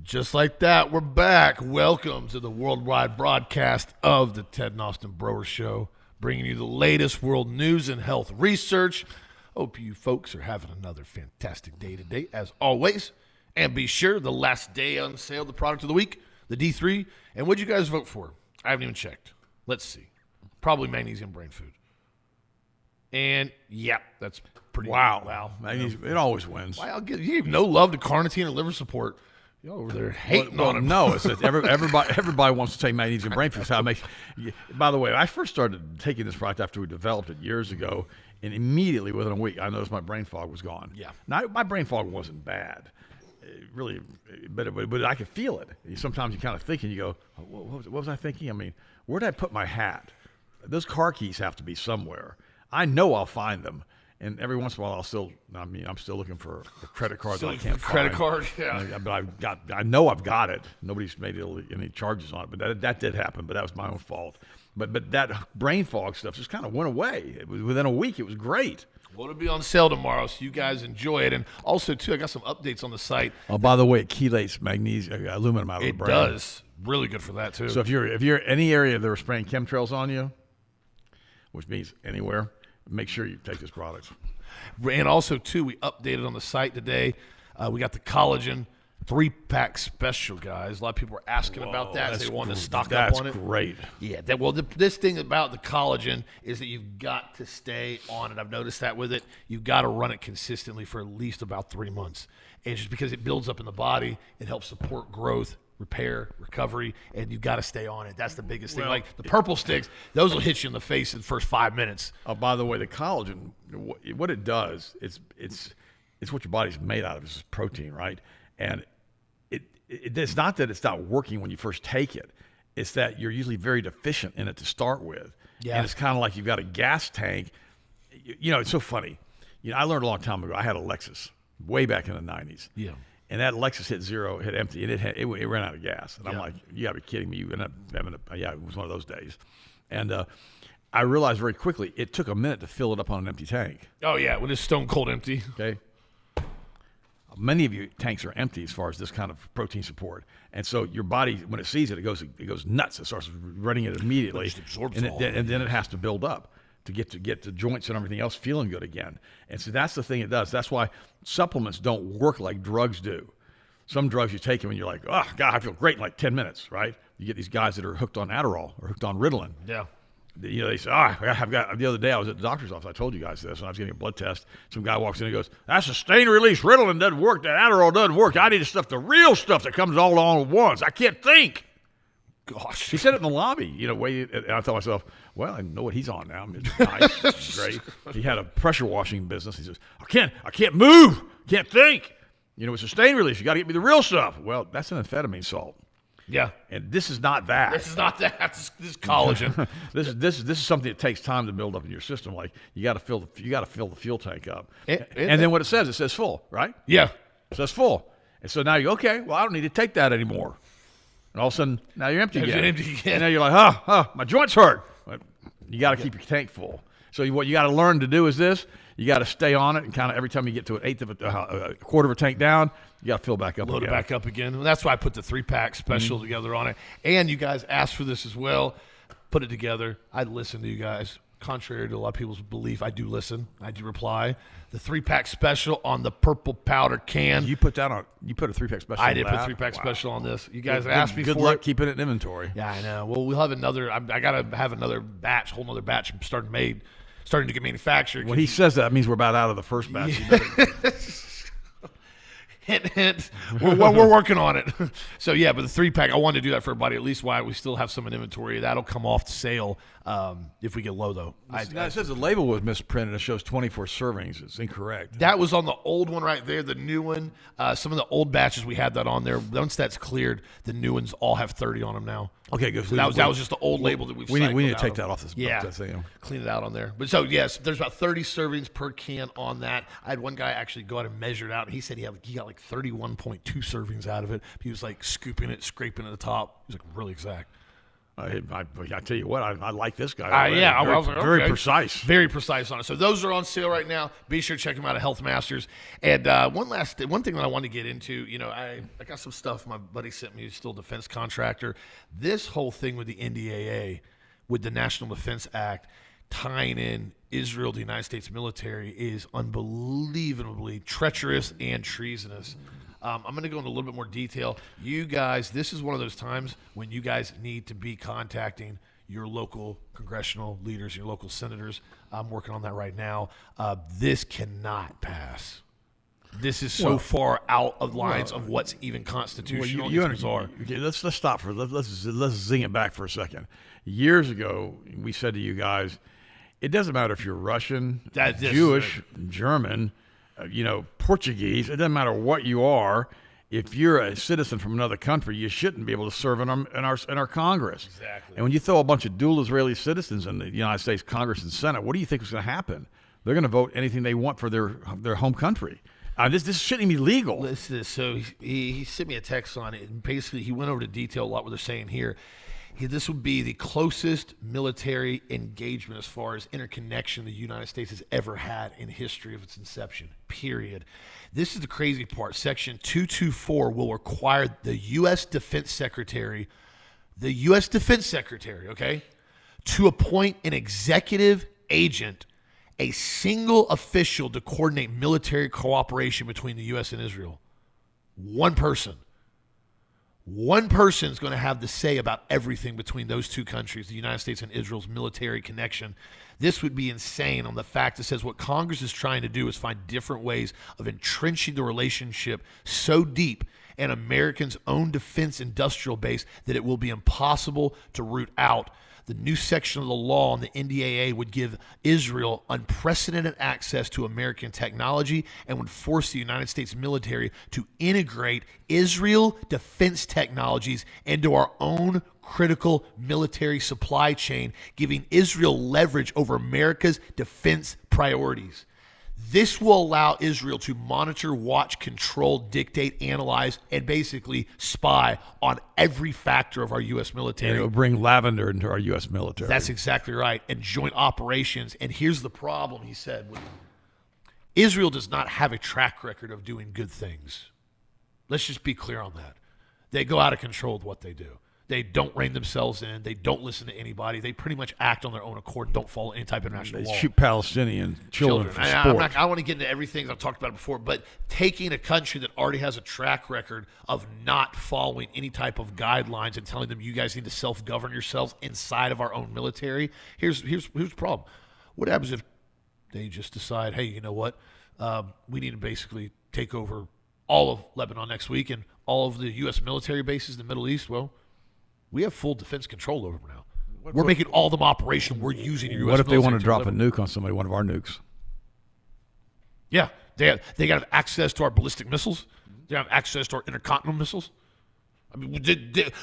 Just like that, we're back. Welcome to the worldwide broadcast of the Ted and Austin Broer Show, bringing you the latest world news and health research. Hope you folks are having another fantastic day today, as always. And be sure, the last day on sale, the product of the week, the D3. And what'd you guys vote for? I haven't even checked. Let's see. Probably magnesium brain food. And, yeah, that's pretty Wow. Magnesium, it always wins. I'll give you no love to carnitine and liver support. You over there hating on him. No, it's that everybody wants to take magnesium brain food. How it makes. By the way, I first started taking this product after we developed it years ago, and immediately within a week, I noticed my brain fog was gone. Yeah. Now, my brain fog wasn't bad, really, but I could feel it. Sometimes you kind of think and you go, what was I thinking? I mean, where did I put my hat? Those car keys have to be somewhere. I know I'll find them. And every once in a while, I'm still looking for a credit card that I can't find. Credit card, yeah. But I know I've got it. Nobody's made any charges on it, but that did happen. But that was my own fault. But that brain fog stuff just kind of went away. It was within a week. It was great. Well, it'll be on sale tomorrow, so you guys enjoy it. And also, too, I got some updates on the site. Oh, by the way, it chelates magnesium, aluminum out of the brain. It does. Really good for that, too. So if you're any area that are spraying chemtrails on you, which means anywhere, make sure you take this product. And also, too, we updated on the site today. We got the collagen 3-pack special, guys. A lot of people were asking about that. They wanted to stock up on it. That's great. Yeah. This thing about the collagen is that you've got to stay on it. I've noticed that with it. You've got to run it consistently for at least about 3 months. And just because it builds up in the body, it helps support growth, repair, recovery, and you've got to stay on it. That's the biggest thing. Like the purple sticks, those will hit you in the face in the first 5 minutes. Oh, by the way, the collagen, what it does, it's what your body's made out of. It's protein, right? And it's not that it's not working when you first take it. It's that you're usually very deficient in it to start with. Yeah. And it's kind of like you've got a gas tank. You know, it's so funny. You know, I learned a long time ago. I had a Lexus way back in the 90s. Yeah. And that Lexus hit empty, and it ran out of gas. And I'm like, you got to be kidding me. You end up having it was one of those days. And I realized very quickly it took a minute to fill it up on an empty tank. Oh, yeah, when it's stone cold empty. Okay. Many of your tanks are empty as far as this kind of protein support. And so your body, when it sees it, it goes nuts. It starts running it immediately. It just absorbs and then it has to build up to get the joints and everything else feeling good again. And so that's the thing it does. That's why supplements don't work like drugs do. Some drugs you take them and you're like, oh, God, I feel great in like 10 minutes, right? You get these guys that are hooked on Adderall or hooked on Ritalin. Yeah. You know, they say, the other day I was at the doctor's office. I told you guys this, and I was getting a blood test. Some guy walks in and goes, that sustained-release Ritalin doesn't work. That Adderall doesn't work. I need the real stuff that comes all on at once. I can't think. Gosh. He said it in the lobby, and I thought to myself, well, I know what he's on now. It's nice. It's great. He had a pressure washing business. He says, I can't move. Can't think. With sustained release, you got to get me the real stuff. Well, that's an amphetamine salt. Yeah. And this is not that. This is not that. This is collagen. This is something that takes time to build up in your system. Like you got to fill the fuel tank up. And then what it says full, right? Yeah. It says full. And so now you go, okay, well, I don't need to take that anymore. And all of a sudden, now you're empty again. And now you're like, my joints hurt. You got to keep your tank full. So what you got to learn to do is this. You got to stay on it, and kind of every time you get to a quarter of a tank down, you got to fill back up. Load it back up again. And that's why I put the 3-pack special together on it. And you guys asked for this as well. Put it together. I listen to you guys. Contrary to a lot of people's belief, I do listen. I do reply. The 3-pack special on the purple powder can. You put a 3-pack special. I did put a 3-pack special on this. You guys asked me for it. Good luck keeping it in inventory. Yeah, I know. Well, we'll have another. I got to have another batch, whole nother batch starting to get manufactured. When he says that means we're about out of the first batch. Hint. We're working on it. So, yeah, but the 3-pack, I wanted to do that for everybody, at least while we still have some in inventory. That'll come off the sale if we get low, though. It says the label was misprinted. It shows 24 servings. It's incorrect. That was on the old one right there, the new one. Some of the old batches, we had that on there. Once that's cleared, the new ones all have 30 on them now. Okay, good. So that was just the old label that we need to take that off this. Yeah, clean it out on there. But so, yes, there's about 30 servings per can on that. I had one guy actually go out and measure it out, and he said he got like 31.2 servings out of it. He was like scooping it, scraping at the top. He was like really exact. I tell you what, I like this guy. Yeah, very, I was like, very okay. precise. Very precise on it. So those are on sale right now. Be sure to check them out at Health Masters. And one thing that I wanted to get into, I got some stuff my buddy sent me, who's still a defense contractor. This whole thing with the NDAA, with the National Defense Act, tying in Israel to the United States military is unbelievably treacherous and treasonous. I'm going to go into a little bit more detail. You guys, this is one of those times when you guys need to be contacting your local congressional leaders, your local senators. I'm working on that right now. This cannot pass. This is so far out of lines of what's even constitutional. It's bizarre. Okay, let's stop for let's zing it back for a second. Years ago, we said to you guys, it doesn't matter if you're Russian, Jewish, German, Portuguese. It doesn't matter what you are. If you're a citizen from another country, you shouldn't be able to serve in our Congress. Exactly. And when you throw a bunch of dual Israeli citizens in the United States Congress and Senate, what do you think is going to happen? They're going to vote anything they want for their home country. This shouldn't be legal. Listen, so he sent me a text on it, and basically he went over to detail a lot what they're saying here. This would be the closest military engagement as far as interconnection the United States has ever had in history of its inception, period. This is the crazy part. Section 224 will require the U.S. Defense Secretary, okay, to appoint an executive agent, a single official to coordinate military cooperation between the U.S. and Israel. One person. One person is going to have the say about everything between those two countries, the United States and Israel's military connection. This would be insane on the fact that says what Congress is trying to do is find different ways of entrenching the relationship so deep in Americans' own defense industrial base that it will be impossible to root out. The new section of the law on the NDAA would give Israel unprecedented access to American technology and would force the United States military to integrate Israel defense technologies into our own critical military supply chain, giving Israel leverage over America's defense priorities. This will allow Israel to monitor, watch, control, dictate, analyze, and basically spy on every factor of our U.S. military. And it will bring lavender into our U.S. military. That's exactly right. And joint operations. And here's the problem, he said. Israel does not have a track record of doing good things. Let's just be clear on that. They go out of control with what they do. They don't rein themselves in. They don't listen to anybody. They pretty much act on their own accord and don't follow any type of international law. They shoot Palestinian children for sport. I want to get into everything. I've talked about it before, but taking a country that already has a track record of not following any type of guidelines and telling them you guys need to self-govern yourselves inside of our own military, here's the problem. What happens if they just decide, hey, you know what? We need to basically take over all of Lebanon next week and all of the U.S. military bases in the Middle East? Well, we have full defense control over them now. We're making all of them operational. We're using your U.S. What if they want to drop deliver. a nuke on somebody, one of our nukes? Yeah, they got access to our ballistic missiles. They have access to our intercontinental missiles. I mean,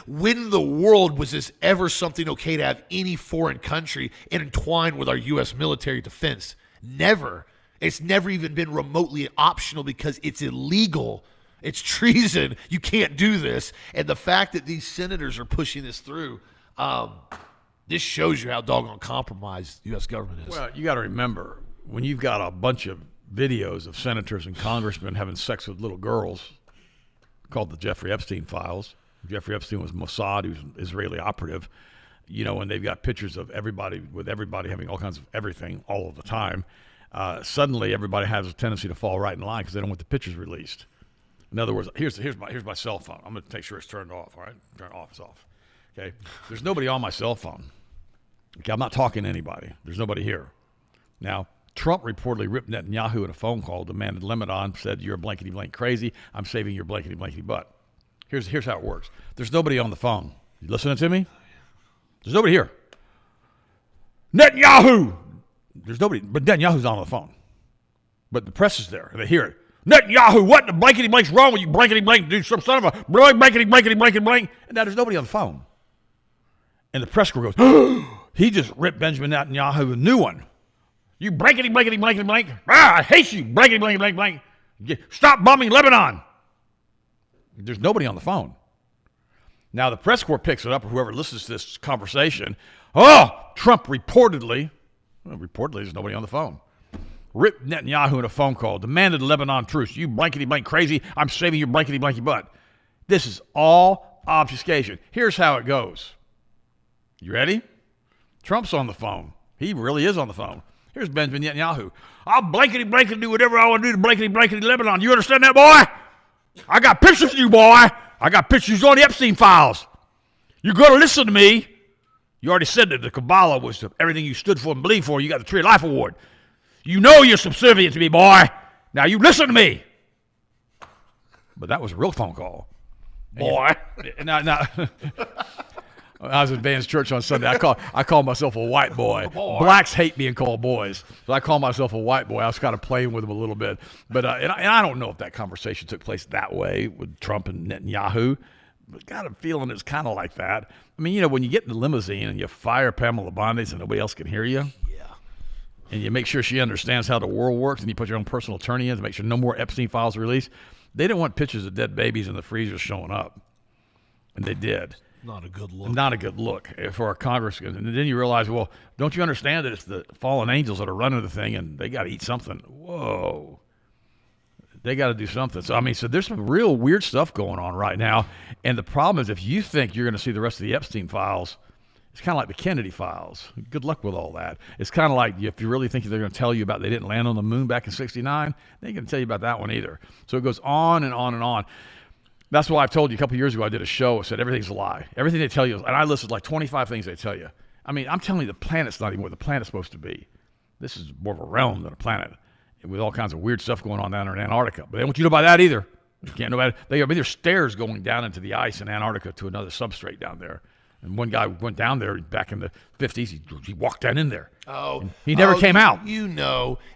when in the world was this ever something okay to have any foreign country intertwined with our U.S. military defense? Never. It's never even been remotely optional because it's illegal. It's treason. You can't do this. And the fact that these senators are pushing this through, this shows you how doggone compromised the U.S. government is. Well, you got to remember, when you've got a bunch of videos of senators and congressmen having sex with little girls, called the Jeffrey Epstein files. Jeffrey Epstein was Mossad, he was an Israeli operative, and they've got pictures of everybody having all kinds of everything all of the time. Suddenly, everybody has a tendency to fall right in line because they don't want the pictures released. In other words, here's my cell phone. I'm going to make sure it's turned off, all right? Turn it off, it's off. Okay? There's nobody on my cell phone. Okay, I'm not talking to anybody. There's nobody here. Now, Trump reportedly ripped Netanyahu in a phone call, demanded Lebanon, said, you're blankety-blank crazy. I'm saving your blankety-blankety butt. Here's how it works. There's nobody on the phone. You listening to me? There's nobody here. Netanyahu! There's nobody, but Netanyahu's not on the phone. But the press is there, and they hear it. Netanyahu, what the blankety-blank's wrong with you, blankety-blank, dude, some son of a blankety-blankety-blankety-blank. And now there's nobody on the phone. And the press corps goes, he just ripped Benjamin Netanyahu a new one. You blankety-blankety-blankety-blank. I hate you, blankety-blankety-blank-blank. Stop bombing Lebanon. There's nobody on the phone. Now, the press corps picks it up, or whoever listens to this conversation. Oh, Trump reportedly, there's nobody on the phone, ripped Netanyahu in a phone call, demanded a Lebanon truce. You blankety-blank crazy, I'm saving your blankety-blanky butt. This is all obfuscation. Here's how it goes. You ready? Trump's on the phone. He really is on the phone. Here's Benjamin Netanyahu. I'll blankety-blankety do whatever I want to do to blankety-blankety Lebanon. You understand that, boy? I got pictures of you, boy. I got pictures on the Epstein files. You're going to listen to me. You already said that the Kabbalah was everything you stood for and believed for. You got the Tree of Life Award. You know you're subservient to me, boy. Now you listen to me. But that was a real phone call. Boy. Now I was at Van's church on Sunday. I call myself a white boy. Blacks hate being called boys, so I call myself a white boy. I was kind of playing with them a little bit, but and I don't know if that conversation took place that way with Trump and Netanyahu. But got a feeling it's kind of like that. I mean, when you get in the limousine and you fire Pamela Bondi and nobody else can hear you, and you make sure she understands how the world works, and you put your own personal attorney in to make sure no more Epstein files are released. They didn't want pictures of dead babies in the freezer showing up, and they did. Not a good look. Not a good look for our Congress. And then you realize, well, don't you understand that it's the fallen angels that are running the thing, and they got to eat something? Whoa. They got to do something. So there's some real weird stuff going on right now. And the problem is, if you think you're going to see the rest of the Epstein files, it's kind of like the Kennedy files. Good luck with all that. It's kind of like if you really think they're going to tell you about they didn't land on the moon back in '69, they ain't going to tell you about that one either. So it goes on and on and on. That's why I've told you a couple of years ago I did a show that said everything's a lie. Everything they tell you, and I listed like 25 things they tell you. I'm telling you the planet's not even what the planet's supposed to be. This is more of a realm than a planet, with all kinds of weird stuff going on down there in Antarctica. But they don't want you to know about that either. You can't know about it. There's stairs going down into the ice in Antarctica to another substrate down there. And one guy went down there back in the 50s. He walked down in there. Oh, he never came out.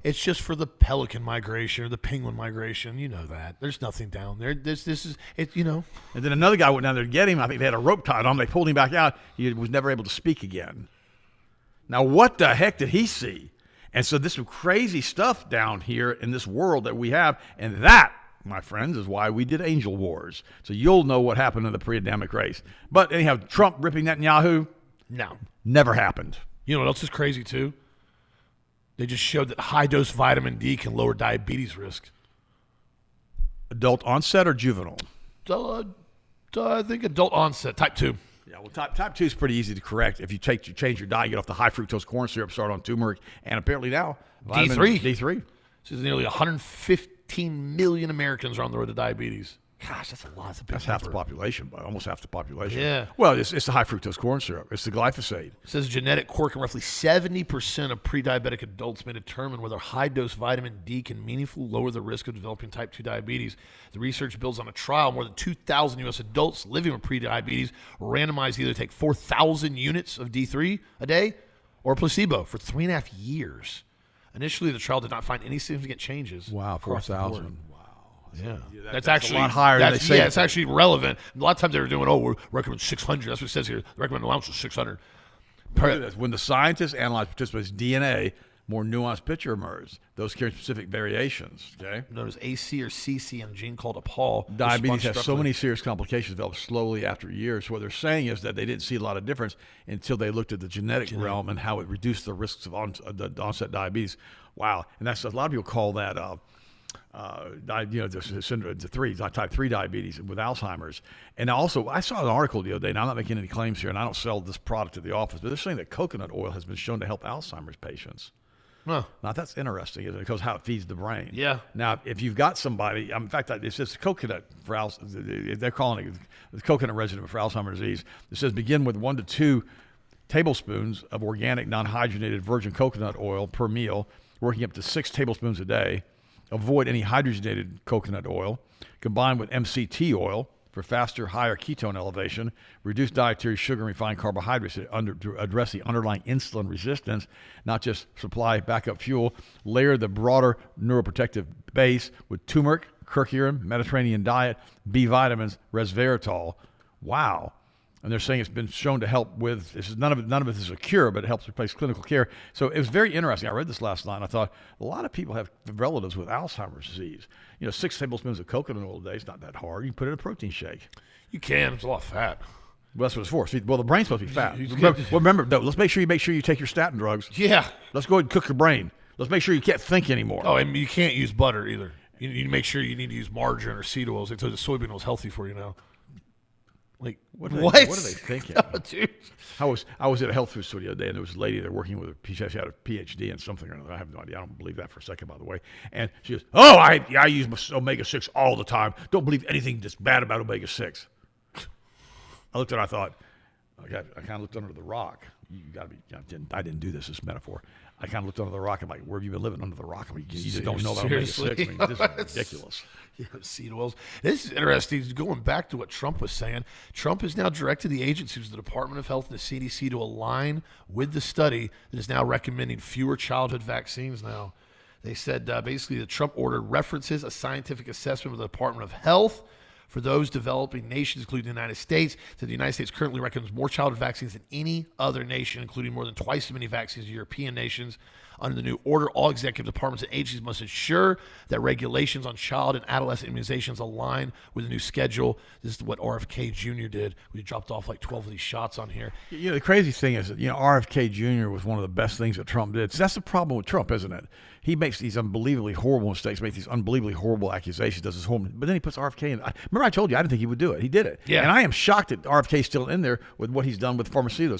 It's just for the pelican migration or the penguin migration. You know that. There's nothing down there. This is it. And then another guy went down there to get him. I think they had a rope tied on him. They pulled him back out. He was never able to speak again. Now, what the heck did he see? And so there's some crazy stuff down here in this world that we have, and that, my friends, is why we did Angel Wars. So you'll know what happened in the pre-Adamic race. But anyhow, Trump ripping Netanyahu, no, never happened. You know what else is crazy too? They just showed that high-dose vitamin D can lower diabetes risk. Adult onset or juvenile? I think adult onset, type 2. Yeah, well, type 2 is pretty easy to correct. If you change your diet, get off the high fructose corn syrup, start on turmeric, and apparently now D3. So nearly 115 million Americans are on the road to diabetes. Gosh, that's a lot. That's half the population, almost half the population. Yeah. Well, it's the high fructose corn syrup. It's the glyphosate. It says genetic quirk in roughly 70% of pre-diabetic adults may determine whether high-dose vitamin D can meaningfully lower the risk of developing type 2 diabetes. The research builds on a trial. More than 2,000 U.S. adults living with pre-diabetes were randomized to either take 4,000 units of D3 a day or placebo for 3.5 years. Initially, the trial did not find any significant changes. Wow, 4,000. Yeah, that's actually a lot higher than they say. Yeah, it's actually relevant. A lot of times they were doing, we recommend 600. That's what it says here. The recommended allowance was 600. When the scientists analyzed participants' DNA, more nuanced picture emerged. Those carry specific variations. Okay, known as AC or CC in a gene called a Paul. Diabetes has so many serious complications develop slowly after years. So what they're saying is that they didn't see a lot of difference until they looked at the genetic realm and how it reduced the risks of onset diabetes. Wow, and that's a lot of people call that. The syndrome, type 3 diabetes with Alzheimer's. And also, I saw an article the other day, and I'm not making any claims here, and I don't sell this product at the office, but they're saying that coconut oil has been shown to help Alzheimer's patients. Huh. Now, that's interesting, isn't it? Because how it feeds the brain. Yeah. Now, if you've got somebody, in fact, it says coconut for they're calling it the coconut regimen for Alzheimer's disease. It says begin with 1 to 2 tablespoons of organic, non-hydrogenated virgin coconut oil per meal, working up to 6 tablespoons a day. Avoid any hydrogenated coconut oil. Combine with MCT oil for faster, higher ketone elevation. Reduce dietary sugar and refined carbohydrates to address the underlying insulin resistance, not just supply backup fuel. Layer the broader neuroprotective base with turmeric, curcumin, Mediterranean diet, B vitamins, resveratrol. Wow. And they're saying it's been shown to help with, none of it is a cure, but it helps replace clinical care. So it was very interesting. I read this last night, and I thought, a lot of people have relatives with Alzheimer's disease. 6 tablespoons of coconut oil a day is not that hard. You can put it in a protein shake. You can. It's a lot of fat. Well, that's what it's for. See, well, the brain's supposed to be fat. He's Remember, though, let's make sure you take your statin drugs. Yeah. Let's go ahead and cook your brain. Let's make sure you can't think anymore. Oh, and you can't use butter either. You need to make sure you need to use margarine or seed oils. They told you the soybean oil's healthy for you now. Like, what? What are they thinking? Oh, dude. I was at a health food store the other day, and there was a lady there working with she had a PhD in something or another. I have no idea. I don't believe that for a second, by the way. And she goes, "Oh, I use omega-6 all the time. Don't believe anything that's bad about omega-6." I looked at her, I thought, I kind of looked under the rock. You got to be. I didn't do this as metaphor. I kind of looked under the rock. I'm like, where have you been living under the rock? I mean, you just don't know about omega-6. I mean, this is ridiculous. Yeah, seed oils. This is interesting. Going back to what Trump was saying, Trump has now directed the agencies, the Department of Health and the CDC, to align with the study that is now recommending fewer childhood vaccines now. They said basically the Trump order references a scientific assessment of the Department of Health for those developing nations, including the United States, that the United States currently recommends more childhood vaccines than any other nation, including more than twice as many vaccines as European nations. Under the new order, all executive departments and agencies must ensure that regulations on child and adolescent immunizations align with the new schedule. This is what RFK Jr. did. We dropped off like 12 of these shots on here. You know, the crazy thing is that, RFK Jr. was one of the best things that Trump did. So that's the problem with Trump, isn't it? He makes these unbelievably horrible mistakes, makes these unbelievably horrible accusations, does this horrible, but then he puts RFK in. Remember I told you I didn't think he would do it. He did it. Yeah. And I am shocked that RFK is still in there with what he's done with pharmaceutical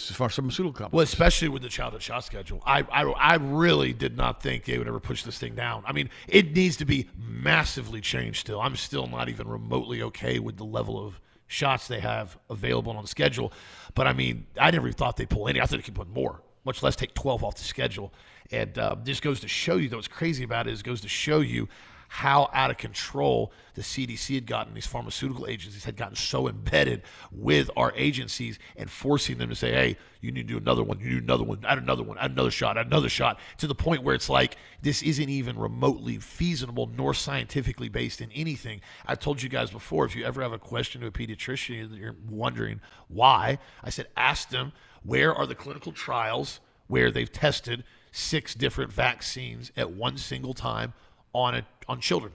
companies. Well, especially with the childhood shot schedule. I really did not think they would ever push this thing down. I mean, it needs to be massively changed still. I'm still not even remotely okay with the level of shots they have available on the schedule. But, I mean, I never thought they'd pull any. I thought they could put more, much less take 12 off the schedule. And this goes to show you, though, what's crazy about it is it goes to show you how out of control the CDC had gotten. These pharmaceutical agencies had gotten so embedded with our agencies and forcing them to say, hey, you need to do another one, you need another one, add another shot, to the point where it's like this isn't even remotely feasible nor scientifically based in anything. I told you guys before, if you ever have a question to a pediatrician and you're wondering why, I said ask them, where are the clinical trials where they've tested 6 different vaccines at one single time on children,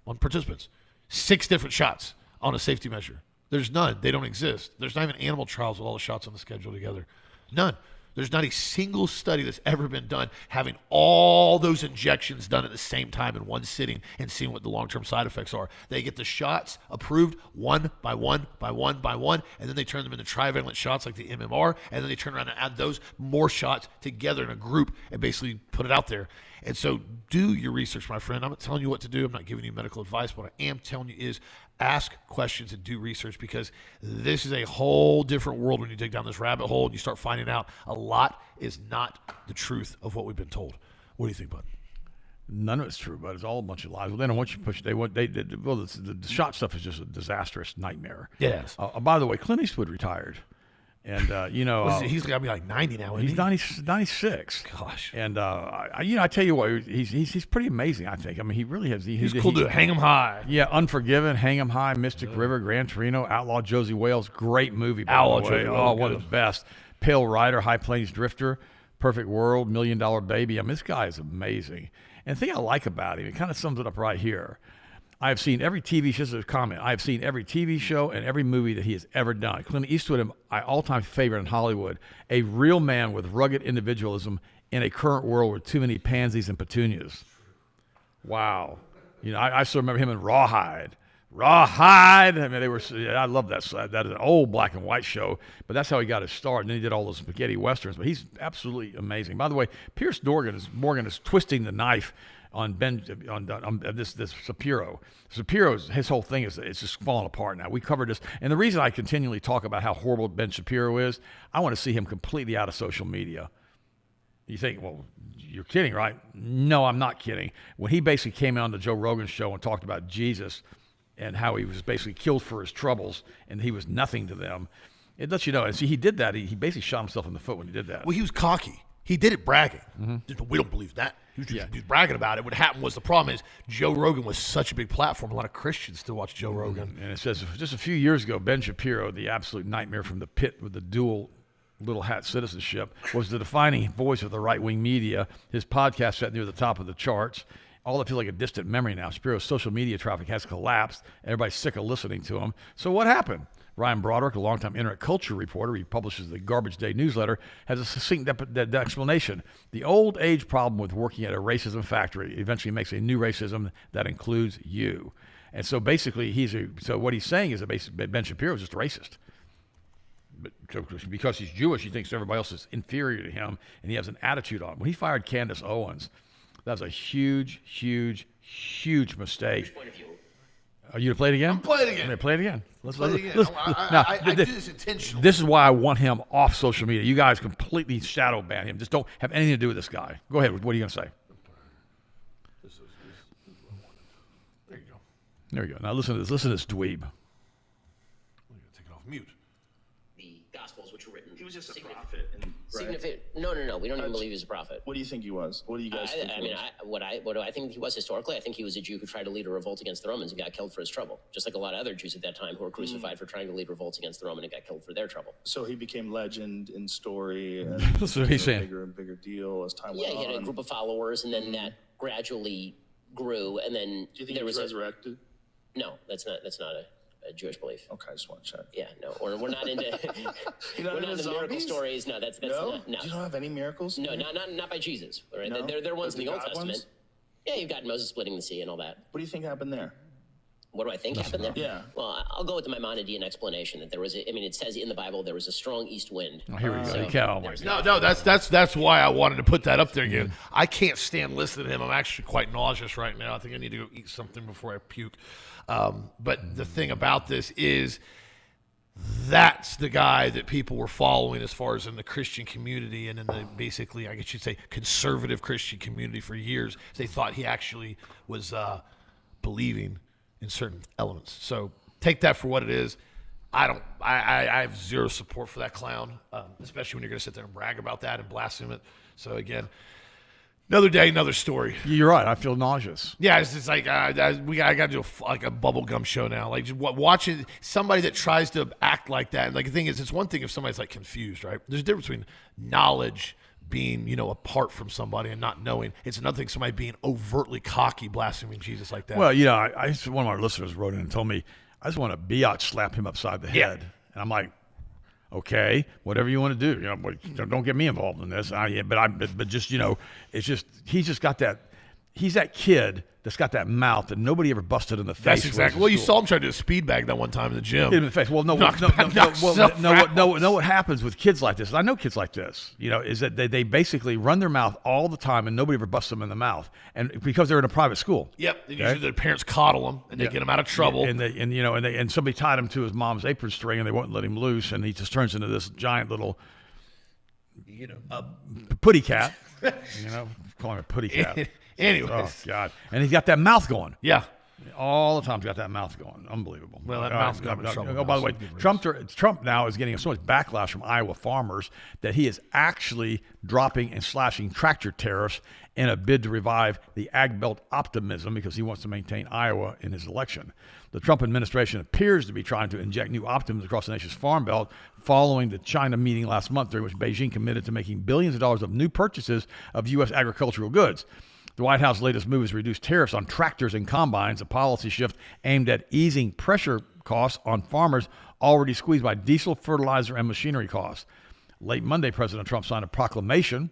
on participants. 6 different shots on a safety measure. There's none. They don't exist. There's not even animal trials with all the shots on the schedule together. None. There's not a single study that's ever been done having all those injections done at the same time in one sitting and seeing what the long-term side effects are. They get the shots approved one by one, and then they turn them into trivalent shots like the MMR, and then they turn around and add those more shots together in a group and basically put it out there. And so do your research, my friend. I'm not telling you what to do. I'm not giving you medical advice. What I am telling you is ask questions and do research, because this is a whole different world when you dig down this rabbit hole and you start finding out a lot is not the truth of what we've been told. What do you think, bud? None of it's true, but it's all a bunch of lies. Well, then once you push, the shot stuff is just a disastrous nightmare. Yes. By the way, Clint Eastwood retired. And, he's got to be like 90 now, isn't he's 96. Gosh. And, I tell you what, he's pretty amazing, I think. I mean, he really has. He's cool to Hang 'em High. Yeah, Unforgiven, Hang 'em High, Mystic River, Gran Torino, Outlaw Josie Wales. Great movie, by the way. One of the best. Pale Rider, High Plains Drifter, Perfect World, $1 Million Baby. I mean, this guy is amazing. And the thing I like about him, it kind of sums it up right here. I've seen every TV show, just a comment, I've seen every TV show and every movie that he has ever done. Clint Eastwood, my all-time favorite in Hollywood, a real man with rugged individualism in a current world with too many pansies and petunias. Wow. I still remember him in Rawhide. I mean, I love that. That is an old black and white show, but that's how he got his start. And then he did all those spaghetti westerns, but he's absolutely amazing. By the way, Pierce Morgan is twisting the knife on this Shapiro. Shapiro's, his whole thing is it's just falling apart now. We covered this, and the reason I continually talk about how horrible Ben Shapiro is, I want to see him completely out of social media. You think, well, you're kidding, right? No, I'm not kidding. When he basically came on the Joe Rogan show and talked about Jesus and how he was basically killed for his troubles and he was nothing to them, it lets you know. And see, he did that. He basically shot himself in the foot when he did that. Well, he was cocky. He did it bragging. Mm-hmm. We don't believe that. He was bragging about it. What happened was, the problem is Joe Rogan was such a big platform. A lot of Christians still watch Joe Rogan. And it says just a few years ago, Ben Shapiro, the absolute nightmare from the pit with the dual little hat citizenship, was the defining voice of the right-wing media. His podcast sat near the top of the charts. All that feels like a distant memory now. Shapiro's social media traffic has collapsed. Everybody's sick of listening to him. So what happened? Ryan Broderick, a longtime internet culture reporter, he publishes the Garbage Day newsletter, has a succinct explanation. The old age problem with working at a racism factory eventually makes a new racism that includes you. And so basically, so what he's saying is that Ben Shapiro is just a racist. But because he's Jewish, he thinks everybody else is inferior to him, and he has an attitude on him. When he fired Candace Owens, that was a huge, huge, huge mistake. Are you to play it again? I'm playing it again. Okay, play it again. Let's play it again. I do this intentionally. This is why I want him off social media. You guys completely shadow ban him. Just don't have anything to do with this guy. Go ahead. What are you going to say? There you go. There you go. Now listen to this. Listen to this dweeb. I'm going to take it off mute. The Gospels, which were written. He was just a prophet. Significant. No. We don't even believe he was a prophet. What do you think he was? What do you guys think? What do I think he was historically? I think he was a Jew who tried to lead a revolt against the Romans and got killed for his trouble. Just like a lot of other Jews at that time who were crucified for trying to lead revolts against the Roman and got killed for their trouble. So he became legend in story and That's what he's saying. Bigger and bigger deal as time went on. Yeah, he had a group of followers, and then that gradually grew, and then Do you think he was resurrected? No, that's not a Jewish belief. Okay, I just want to check. Yeah, no, we're not into we're not into miracle stories. No, that's No? not. No. You don't have any miracles? No, not by Jesus. Right? No? There are ones But in the Old God Testament. ones? Yeah, you've got Moses splitting the sea and all that. What do you think happened there? What do I think happened there? Yeah. Well, I'll go with the Maimonidean explanation that there was. It says in the Bible there was a strong east wind. Oh, here we go. So You can't. Oh, my there's God. No, that's why I wanted to put that up there again. I can't stand listening to him. I'm actually quite nauseous right now. I think I need to go eat something before I puke. But the thing about this is that's the guy that people were following as far as in the Christian community and in the basically, I guess you'd say, conservative Christian community for years. They thought he actually was believing in certain elements. So take that for what it is. I have zero support for that clown, especially when you're going to sit there and brag about that and blaspheme it. So again, another day, another story. You're right. I feel nauseous. Yeah, it's just like I got to do a bubblegum show now. Like just watching somebody that tries to act like that. And like the thing is, it's one thing if somebody's like confused, right? There's a difference between knowledge being, apart from somebody and not knowing. It's another thing somebody being overtly cocky, blaspheming Jesus like that. Well, one of our listeners wrote in and told me, I just want to biatch slap him upside the head. Yeah. And I'm like, okay, whatever you want to do. But don't get me involved in this. But just, it's just, he's just got that, he's that kid that's got that mouth that nobody ever busted in the face. That's exactly. Well, you saw him try to do a speed bag that one time in the gym. Hit him in the face. Well, no. What happens with kids like this? And I know kids like this. Is that they basically run their mouth all the time, and nobody ever busts them in the mouth, and because they're in a private school. Yep. And usually their parents coddle them, and they get them out of trouble. And somebody tied him to his mom's apron string, and they won't let him loose, and he just turns into this giant little, putty cat. Call him a putty cat. Anyways. Oh, God. And he's got that mouth going. Yeah. All the time he's got that mouth going. Unbelievable. Well, that mouth's got him in trouble. Oh, by the way, Trump now is getting so much backlash from Iowa farmers that he is actually dropping and slashing tractor tariffs in a bid to revive the Ag Belt optimism because he wants to maintain Iowa in his election. The Trump administration appears to be trying to inject new optimism across the nation's farm belt following the China meeting last month, during which Beijing committed to making billions of dollars of new purchases of U.S. agricultural goods. The White House's latest move is to reduce tariffs on tractors and combines, a policy shift aimed at easing pressure costs on farmers already squeezed by diesel, fertilizer, and machinery costs. Late Monday, President Trump signed a proclamation.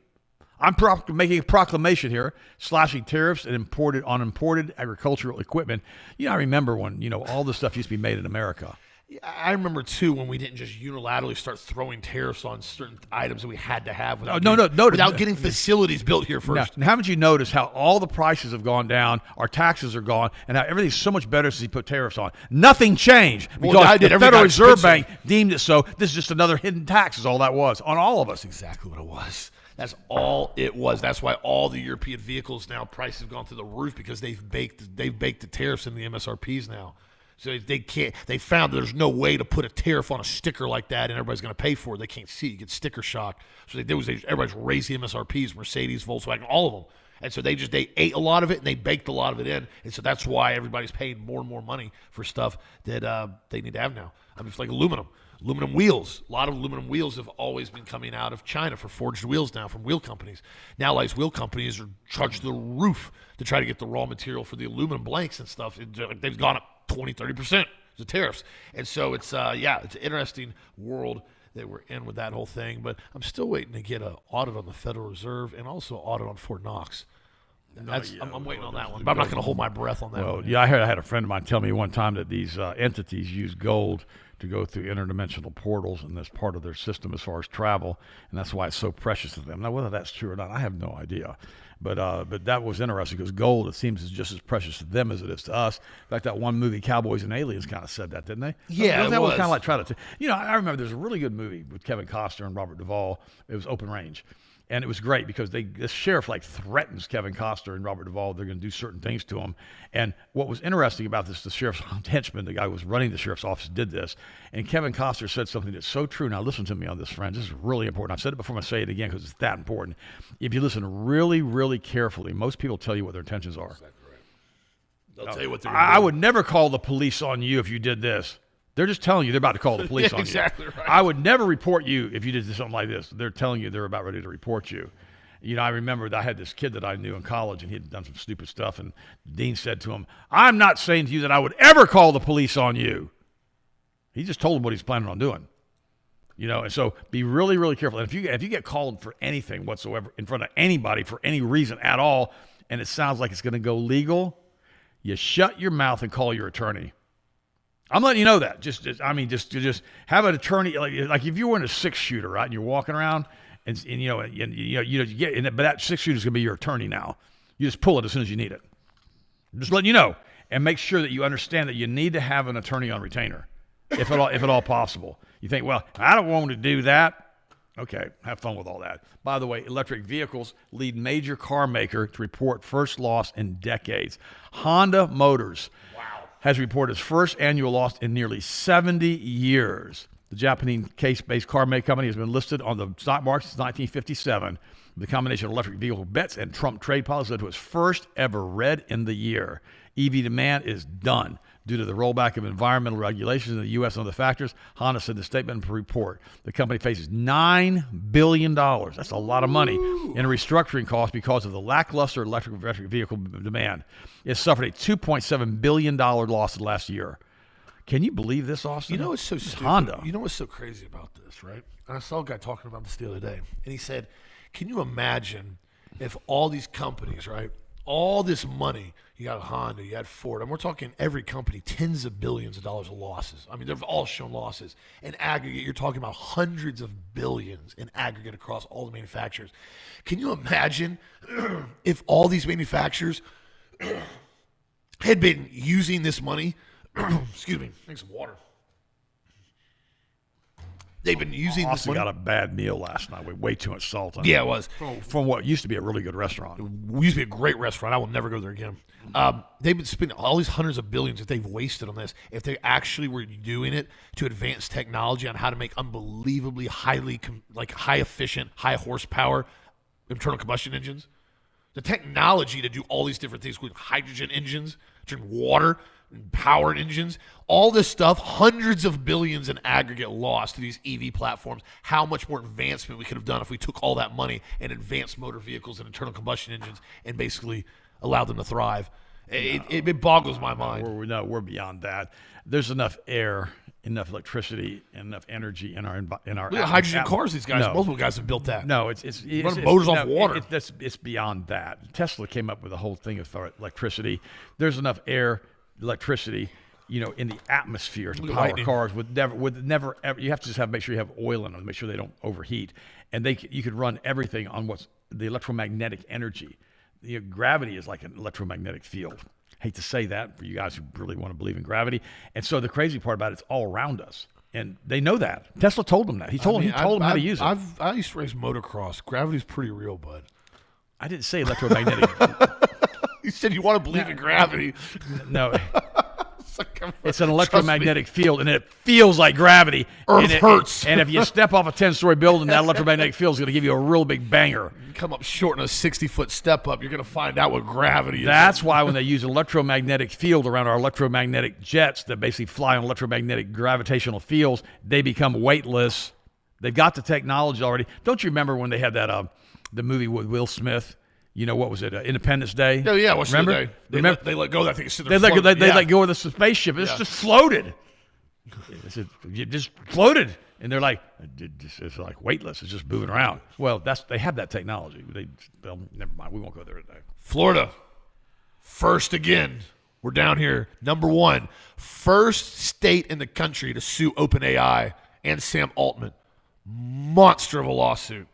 I'm making a proclamation here, slashing tariffs on imported agricultural equipment. I remember when, all this stuff used to be made in America. I remember, too, when we didn't just unilaterally start throwing tariffs on certain items that we had to have without getting facilities built here first. Now, haven't you noticed how all the prices have gone down, our taxes are gone, and how everything's so much better since he put tariffs on? Nothing changed because the Federal Reserve Bank deemed it so. This is just another hidden tax is all that was on all of us. That's exactly what it was. That's all it was. That's why all the European vehicles now prices have gone through the roof because they've baked the tariffs in the MSRPs now. So they found there's no way to put a tariff on a sticker like that and everybody's going to pay for it. They can't see it. You get sticker shock. So everybody's raised the MSRPs, Mercedes, Volkswagen, all of them. And so they ate a lot of it and they baked a lot of it in. And so that's why everybody's paying more and more money for stuff that they need to have now. It's like aluminum wheels. A lot of aluminum wheels have always been coming out of China for forged wheels now from wheel companies. Now, these wheel companies are charged to the roof to try to get the raw material for the aluminum blanks and stuff. They've gone up 20, 30%. The tariffs. And so it's it's an interesting world that we're in with that whole thing. But I'm still waiting to get an audit on the Federal Reserve and also an audit on Fort Knox. I'm waiting on that one, but I'm not going to hold my breath on that one. Yeah, I had a friend of mine tell me one time that these entities use gold to go through interdimensional portals, and that's part of their system as far as travel, and that's why it's so precious to them. Now, whether that's true or not, I have no idea. But that was interesting because gold, it seems, is just as precious to them as it is to us. In fact, that one movie, Cowboys and Aliens, kind of said that, didn't they? Yeah, that was kind of like trying to. I remember there's a really good movie with Kevin Costner and Robert Duvall. It was Open Range. And it was great because this sheriff threatens Kevin Costner and Robert Duvall. They're going to do certain things to him. And what was interesting about this, the sheriff's henchman, the guy who was running the sheriff's office, did this. And Kevin Costner said something that's so true. Now listen to me on this, friends. This is really important. I've said it before. I'm going to say it again because it's that important. If you listen really, really carefully, most people tell you what their intentions are. They'll tell you what they're going to do. I would never call the police on you if you did this. They're just telling you they're about to call the police on you. Exactly right. I would never report you if you did something like this. They're telling you they're about ready to report you. I remember that I had this kid that I knew in college, and he had done some stupid stuff, and the dean said to him, I'm not saying to you that I would ever call the police on you. He just told him what he's planning on doing. And so be really, really careful. And if you get called for anything whatsoever in front of anybody for any reason at all, and it sounds like it's going to go legal, you shut your mouth and call your attorney. I'm letting you know that. Just have an attorney. Like if you were in a 6-shooter, right, and you're walking around, but that 6-shooter is going to be your attorney now. You just pull it as soon as you need it. Just letting you know, and make sure that you understand that you need to have an attorney on retainer, if at all possible. You think, well, I don't want to do that. Okay, have fun with all that. By the way, electric vehicles lead major car maker to report first loss in decades. Honda Motors has reported its first annual loss in nearly 70 years. The Japanese case-based car maker company has been listed on the stock market since 1957. The combination of electric vehicle bets and Trump trade policy led to its first ever red in the year. EV demand is done. Due to the rollback of environmental regulations in the U.S. and other factors, Honda said in the statement report the company faces $9 billion. That's a lot of money in restructuring costs because of the lackluster electric vehicle demand. It suffered a $2.7 billion loss last year. Can you believe this, Austin? You know what's so stupid? Honda. You know what's so crazy about this, right? And I saw a guy talking about this the other day, and he said, can you imagine if all these companies, right, all this money, you got Honda, you had Ford, and we're talking every company, tens of billions of dollars of losses. I mean, they've all shown losses. In aggregate, you're talking about hundreds of billions in aggregate across all the manufacturers. Can you imagine if all these manufacturers had been using this money? Excuse me, drink some water. They've been using this Austin money. got a bad meal last night with way too much salt on it. Yeah, it was. From what used to be a really good restaurant. It used to be a great restaurant. I will never go there again. They've been spending all these hundreds of billions that they've wasted on this. If they actually were doing it to advance technology on how to make unbelievably high efficient, high horsepower internal combustion engines, the technology to do all these different things, including hydrogen engines, drink water, powered engines, all this stuff, hundreds of billions in aggregate lost to these EV platforms. How much more advancement we could have done if we took all that money and advanced motor vehicles and internal combustion engines and basically allowed them to thrive. It boggles my mind. We're beyond that. There's enough air, enough electricity, enough energy in our Look at hydrogen cars. These guys, multiple guys have built that. No, it's running motors off water. It's beyond that. Tesla came up with a whole thing of electricity. There's enough air, electricity, in the atmosphere to power cars would never ever. You have to just make sure you have oil in them, make sure they don't overheat, and you could run everything on what's the electromagnetic energy. Gravity is like an electromagnetic field. Hate to say that for you guys who really want to believe in gravity. And so the crazy part about it's all around us, and they know that. Tesla told them that. He told them how to use it. I used to race motocross. Gravity's pretty real, bud. I didn't say electromagnetic. You said you want to believe in gravity. No. It's an electromagnetic field, and it feels like gravity. Earth hurts. And if you step off a 10-story building, that electromagnetic field is going to give you a real big banger. You come up short in a 60-foot step up, you're going to find out what gravity is. That's why when they use electromagnetic field around our electromagnetic jets that basically fly on electromagnetic gravitational fields, they become weightless. They've got the technology already. Don't you remember when they had that the movie with Will Smith? what was it? Independence Day. Oh yeah, what's Remember? the day? They let go of that thing. They let go of the spaceship. It's just floated. It just floated, and they're like, it's like weightless. It's just moving around. Well, they have that technology. Never mind. We won't go there today. Florida, first again. We're down here. Number 1, first state in the country to sue OpenAI and Sam Altman. Monster of a lawsuit.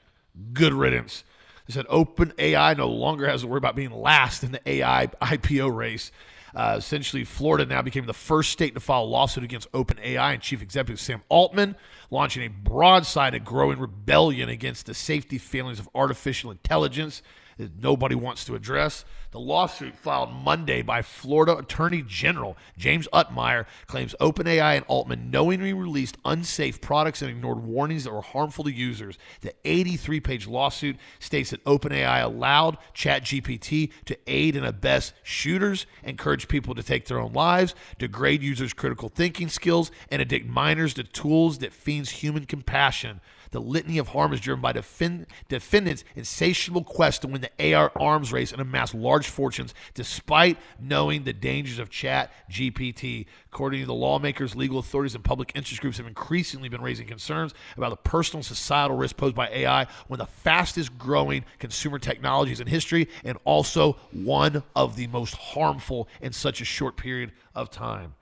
Good riddance. They said OpenAI no longer has to worry about being last in the AI IPO race. Essentially, Florida now became the first state to file a lawsuit against OpenAI and Chief Executive Sam Altman, launching a broadside growing rebellion against the safety failings of artificial intelligence that nobody wants to address. The lawsuit filed Monday by Florida Attorney General James Utmeyer claims OpenAI and Altman knowingly released unsafe products and ignored warnings that were harmful to users. The 83-page lawsuit states that OpenAI allowed ChatGPT to aid and abet shooters, encourage people to take their own lives, degrade users' critical thinking skills, and addict minors to tools that fiends human compassion. The litany of harm is driven by defendants' insatiable quest to win the AI arms race and amass large fortunes despite knowing the dangers of ChatGPT. According to the lawmakers, legal authorities, and public interest groups have increasingly been raising concerns about the personal and societal risk posed by AI, one of the fastest growing consumer technologies in history and also one of the most harmful in such a short period of time.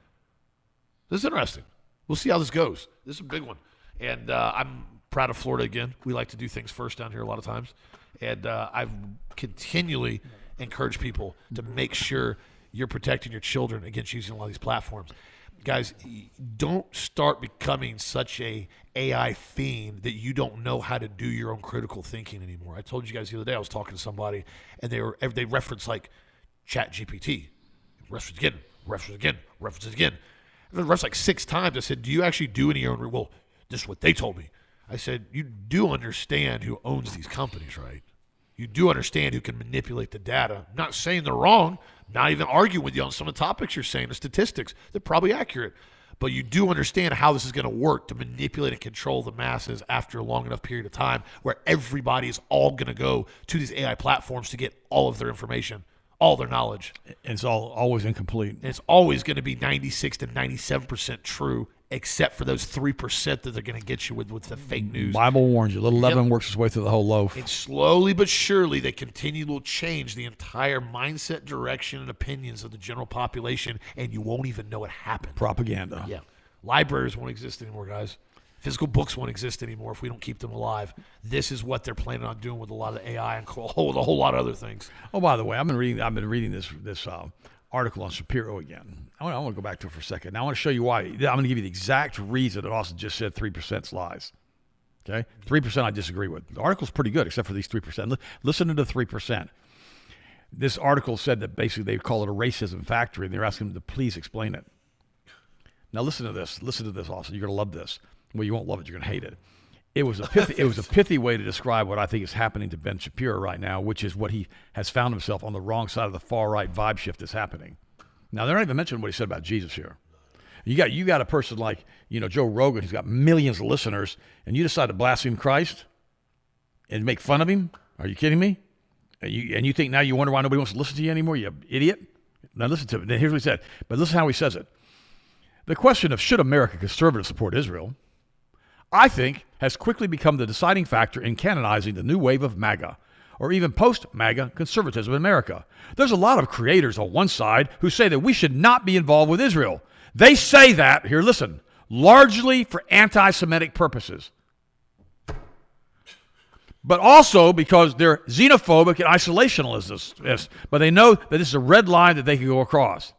This is interesting. We'll see how this goes. This is a big one. And I'm proud of Florida again. We like to do things first down here a lot of times. And I've continually encouraged people to make sure you're protecting your children against using a lot of these platforms. Guys, don't start becoming such a AI fiend that you don't know how to do your own critical thinking anymore. I told you guys the other day I was talking to somebody, and they referenced like ChatGPT. Reference again. And they referenced like 6 times. I said, do you actually do any of your own? Well, this is what they told me. I said, you do understand who owns these companies, right? You do understand who can manipulate the data. I'm not saying they're wrong, not even arguing with you on some of the topics you're saying, the statistics. They're probably accurate. But you do understand how this is going to work to manipulate and control the masses after a long enough period of time where everybody is all going to go to these AI platforms to get all of their information, all their knowledge. And it's always incomplete. And it's always going to be 96 to 97% true, except for those 3% that they're going to get you with the fake news. Bible warns you. Little leaven works its way through the whole loaf. And slowly but surely, they continue to change the entire mindset, direction, and opinions of the general population, and you won't even know it happened. Propaganda. Yeah. Libraries won't exist anymore, guys. Physical books won't exist anymore if we don't keep them alive. This is what they're planning on doing with a lot of AI and a whole lot of other things. Oh, by the way, I've been reading this article on Shapiro again. I want to go back to it for a second. Now I want to show you why. I'm going to give you the exact reason that Austin just said 3% lies. Okay? 3% I disagree with. The article's pretty good except for these 3%. Listen to the 3%. This article said that basically they call it a racism factory, and they're asking them to please explain it. Now listen to this. Listen to this, Austin. You're going to love this. Well, you won't love it. You're going to hate it. It was a pithy way to describe what I think is happening to Ben Shapiro right now, which is what he has found himself on the wrong side of the far-right vibe shift that's happening. Now, they're not even mentioning what he said about Jesus here. You got a person like, Joe Rogan, who's got millions of listeners, and you decide to blaspheme Christ and make fun of him? Are you kidding me? And you think now you wonder why nobody wants to listen to you anymore, you idiot? Now listen to it. Here's what he said. But listen how he says it. The question of should American conservatives support Israel, I think, has quickly become the deciding factor in canonizing the new wave of MAGA, or even post-MAGA conservatism in America. There's a lot of creators on one side who say that we should not be involved with Israel. They say that, here, listen, largely for anti-Semitic purposes, but also because they're xenophobic and isolationist. But they know that this is a red line that they can go across.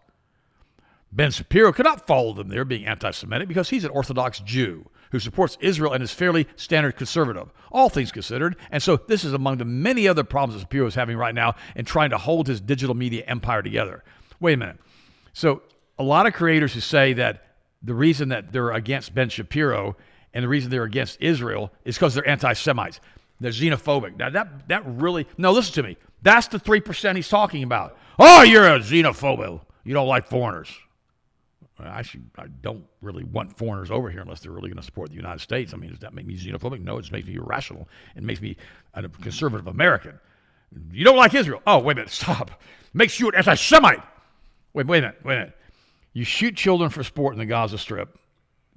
Ben Shapiro could not follow them there being anti-Semitic because he's an Orthodox Jew who supports Israel and is fairly standard conservative, all things considered. And so this is among the many other problems that Shapiro is having right now in trying to hold his digital media empire together. Wait a minute. So a lot of creators who say that the reason that they're against Ben Shapiro and the reason they're against Israel is because they're anti-Semites. They're xenophobic. Now that really, no, listen to me. That's the 3% he's talking about. Oh, you're a xenophobe. You don't like foreigners. Actually, I don't really want foreigners over here unless they're really going to support the United States. I mean, does that make me xenophobic? No, it just makes me irrational. It makes me a conservative American. You don't like Israel. Oh, wait a minute, stop. Makes you an anti-Semite. Wait a minute. You shoot children for sport in the Gaza Strip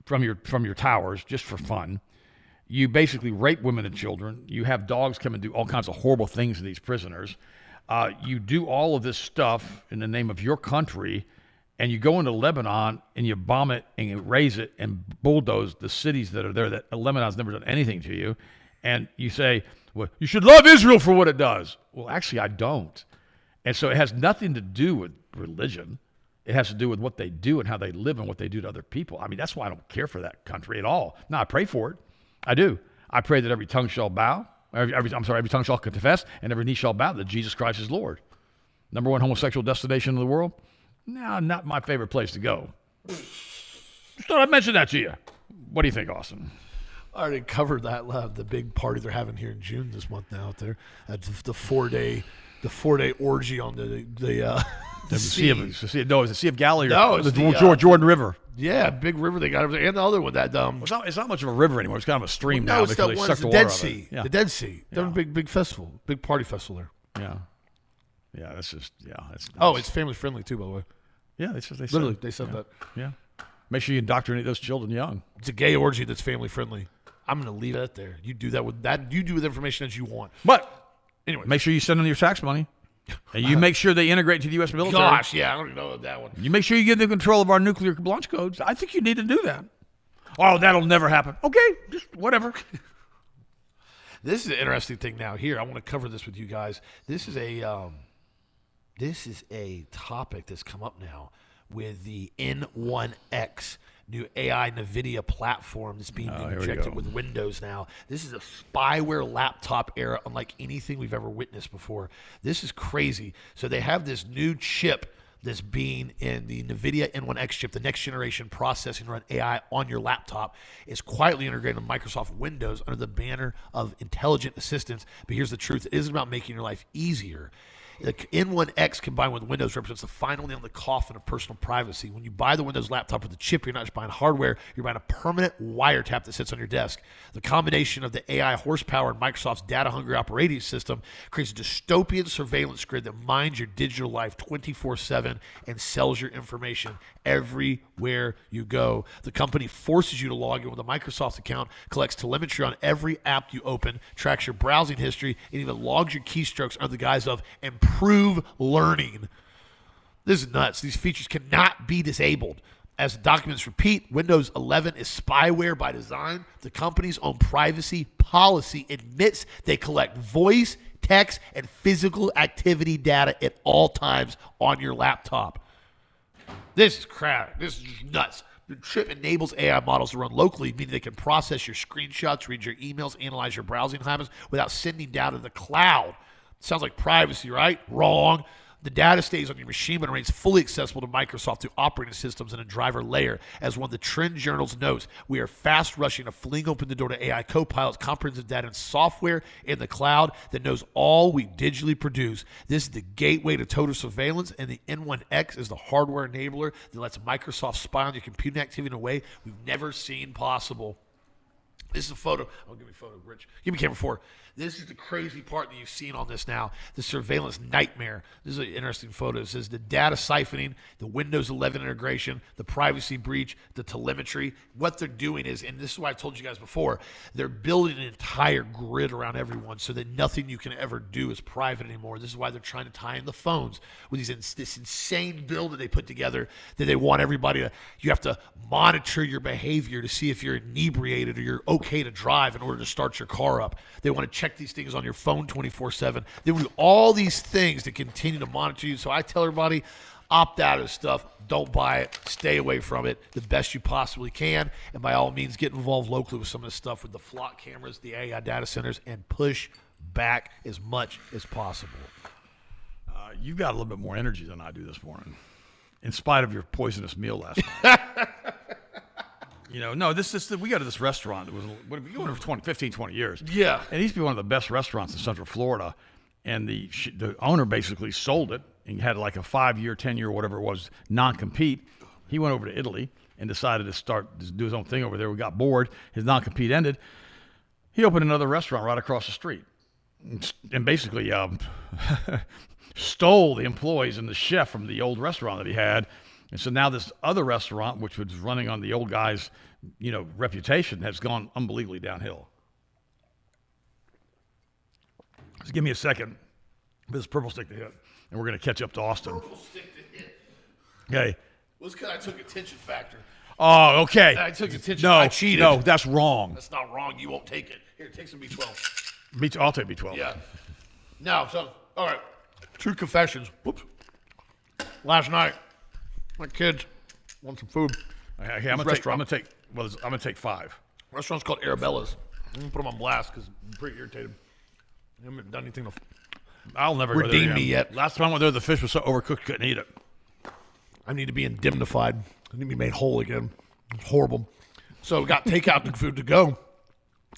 from your towers just for fun. You basically rape women and children. You have dogs come and do all kinds of horrible things to these prisoners. You do all of this stuff in the name of your country, and you go into Lebanon and you bomb it and you raze it and bulldoze the cities that are there that Lebanon's never done anything to you. And you say, well, you should love Israel for what it does. Well, actually, I don't. And so it has nothing to do with religion. It has to do with what they do and how they live and what they do to other people. I mean, that's why I don't care for that country at all. Now, I pray for it. I do. I pray that every tongue shall bow. Every tongue shall confess, and every knee shall bow that Jesus Christ is Lord. Number one homosexual destination in the world? No, not my favorite place to go. Just thought I'd mention that to you. What do you think, Austin? I already covered that. The big party they're having here in June this month now out there. That's the 4-day orgy on the sea. Is the Sea of Galilee? No, or it's the Jordan River. Yeah, big river they got over there, and the other one that It's not much of a river anymore. It's kind of a stream now it's because that they one, sucked the the water Dead out of Sea. it. Yeah. The Dead Sea. They're Yeah. a big festival, big party festival there. Yeah. That's just That's nice. Oh, it's family friendly too, by the way. Yeah. They said They said that. Yeah. Make sure you indoctrinate those children young. It's a gay orgy that's family friendly. I'm going to leave it there. You do that with that. You do with information that you want. But anyway, make sure you send them your tax money, and you make sure they integrate to the U.S. military. Gosh, yeah, I don't even know that one. You make sure you get the control of our nuclear launch codes. I think you need to do that. Oh, that'll never happen. Okay, just whatever. This is an interesting thing now. Here, I want to cover this with you guys. This is a topic that's come up now with the N1X new AI NVIDIA platform that's being injected with Windows now. This is a spyware laptop era unlike anything we've ever witnessed before. This is crazy. So they have this new chip that's being in the NVIDIA N1X chip, the next generation processing run AI on your laptop, is quietly integrated in Microsoft Windows under the banner of intelligent assistance. But here's the truth. It isn't about making your life easier. The N1X combined with Windows represents the final nail in the coffin of personal privacy. When you buy the Windows laptop with the chip, you're not just buying hardware, you're buying a permanent wiretap that sits on your desk. The combination of the AI horsepower and Microsoft's data-hungry operating system creates a dystopian surveillance grid that mines your digital life 24/7 and sells your information everywhere you go. The company forces you to log in with a Microsoft account, collects telemetry on every app you open, tracks your browsing history, and even logs your keystrokes under the guise of improve learning. This is nuts. These features cannot be disabled. As the documents repeat, Windows 11 is spyware by design. The company's own privacy policy admits they collect voice, text, and physical activity data at all times on your laptop. This is crap. This is just nuts. The chip enables AI models to run locally, meaning they can process your screenshots, read your emails, analyze your browsing habits without sending data to the cloud. Sounds like privacy, right? Wrong. The data stays on your machine but remains fully accessible to Microsoft through operating systems and a driver layer. As one of the trend journals notes, we are fast rushing to fling open the door to AI Copilot's comprehensive data and software in the cloud that knows all we digitally produce. This is the gateway to total surveillance, and the N1X is the hardware enabler that lets Microsoft spy on your computing activity in a way we've never seen possible. This is a photo. Oh, give me a photo, Rich. Give me camera 4. This is the crazy part that you've seen on this now, the surveillance nightmare. This is an interesting photo. It says the data siphoning, the Windows 11 integration, the privacy breach, the telemetry. What they're doing is, and this is why I told you guys before, they're building an entire grid around everyone so that nothing you can ever do is private anymore. This is why they're trying to tie in the phones with this insane bill that they put together that they want everybody to, you have to monitor your behavior to see if you're inebriated or you're okay to drive in order to start your car up. They want to check these things on your phone 24/7. They will do all these things to continue to monitor you. So I tell everybody, opt out of stuff. Don't buy it. Stay away from it the best you possibly can. And by all means, get involved locally with some of this stuff with the flock cameras, the AI data centers, and push back as much as possible. You've got a little bit more energy than I do this morning, in spite of your poisonous meal last night. We go to this restaurant that was, we went for 15, 20 years. Yeah. And it used to be one of the best restaurants in Central Florida. And the owner basically sold it and had like a 5-year, 10-year, whatever it was, non-compete. He went over to Italy and decided to do his own thing over there. We got bored. His non-compete ended. He opened another restaurant right across the street. and basically stole the employees and the chef from the old restaurant that he had. And so now this other restaurant, which was running on the old guy's, reputation, has gone unbelievably downhill. Just give me a second for this purple stick to hit, and we're going to catch up to Austin. Purple stick to hit. Okay. Well, it's because I took attention factor. Oh, okay. I took attention. No, I cheated. No, that's wrong. That's not wrong. You won't take it. Here, take some B12. I'll take B12. Yeah. Now, all right. True confessions. Whoops. Last night, my kids want some food. Okay, I'm gonna take 5. Restaurant's called Arabella's. I'm gonna put them on blast because I'm pretty irritated. They haven't done anything to I'll never go there redeem again. me yet. Last time I went there, the fish was so overcooked, couldn't eat it. I need to be indemnified. I need to be made whole again. It's horrible. So got takeout food to go.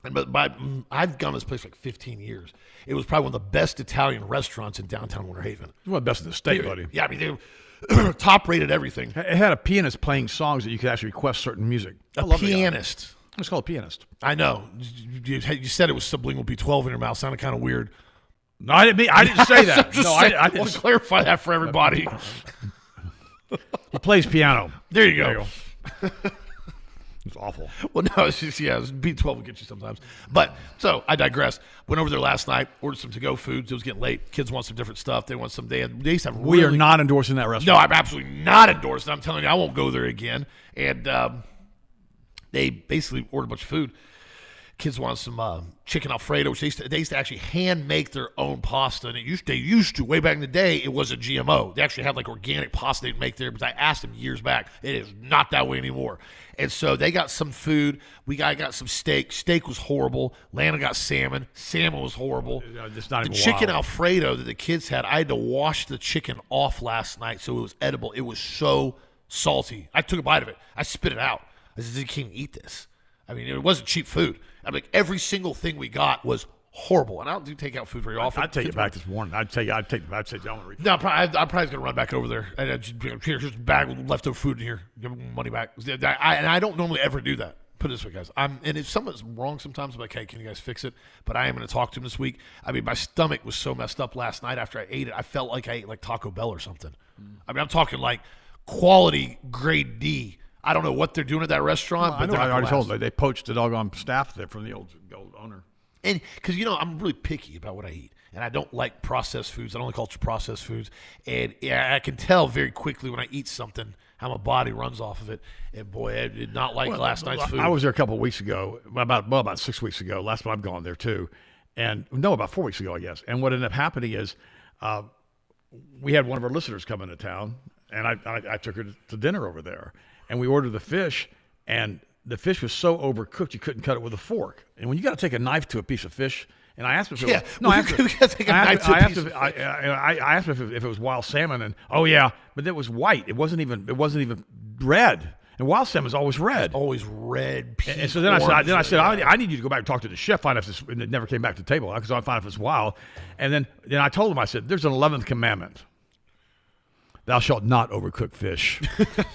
I've gone to this place for like 15 years. It was probably one of the best Italian restaurants in downtown Winter Haven. It's one of the best in the state, buddy. Yeah, I mean, they top rated everything. It had a pianist playing songs that you could actually request certain music. A pianist. It's called a pianist. I know. You said it was sublingual B12 in your mouth. Sounded kind of weird. No, I didn't say that. No, I want to clarify that for everybody. He plays piano. There you go. It's awful. Well, no, it's just, B12 will get you sometimes. But, so, I digress. Went over there last night, ordered some to-go foods. It was getting late. Kids want some different stuff. They want some, they used to have We are not endorsing that restaurant. No, I'm absolutely not endorsing it. I'm telling you, I won't go there again. And they basically ordered a bunch of food. Kids wanted some chicken Alfredo, which they used to actually hand make their own pasta. And they used to, way back in the day, it was a GMO. They actually had like organic pasta they'd make there, because I asked them years back. It is not that way anymore. And so they got some food. I got some steak. Steak was horrible. Lana got salmon. Salmon was horrible. It's not The even chicken wild. Alfredo that the kids had, I had to wash the chicken off last night so it was edible. It was so salty. I took a bite of it. I spit it out. I said, you can't eat this. I mean, it wasn't cheap food. I mean, every single thing we got was horrible. And I don't do takeout food very often. I'd take it back this morning. I'd say, I'm going to No, I'm probably going to run back over there. And here's a bag of leftover food in here. Give them money back. And I don't normally ever do that. Put it this way, guys. And if something's wrong sometimes, I'm like, hey, can you guys fix it? But I am going to talk to them this week. I mean, my stomach was so messed up last night after I ate it. I felt like I ate like Taco Bell or something. I mean, I'm talking like quality grade D. I don't know what they're doing at that restaurant. But I already told them. They poached the doggone staff there from the old owner. And because, I'm really picky about what I eat. And I don't like processed foods. I don't like ultra processed foods. And I can tell very quickly when I eat something how my body runs off of it. And boy, I did not like last night's food. I was there a couple of weeks ago, about 6 weeks ago. Last time I've gone there too. And no, about 4 weeks ago, I guess. And what ended up happening is we had one of our listeners come into town, and I took her to dinner over there. And we ordered the fish, and the fish was so overcooked you couldn't cut it with a fork. And when you got to take a knife to a piece of fish, and I asked him if it was, I asked him if it was wild salmon, and but it was white. It wasn't even red. And wild salmon is always red. Always red. And so then I said, I need you to go back and talk to the chef, find out if this. And it never came back to the table because I find out if it's wild. And then I told him, I said, there's an 11th commandment. Thou shalt not overcook fish.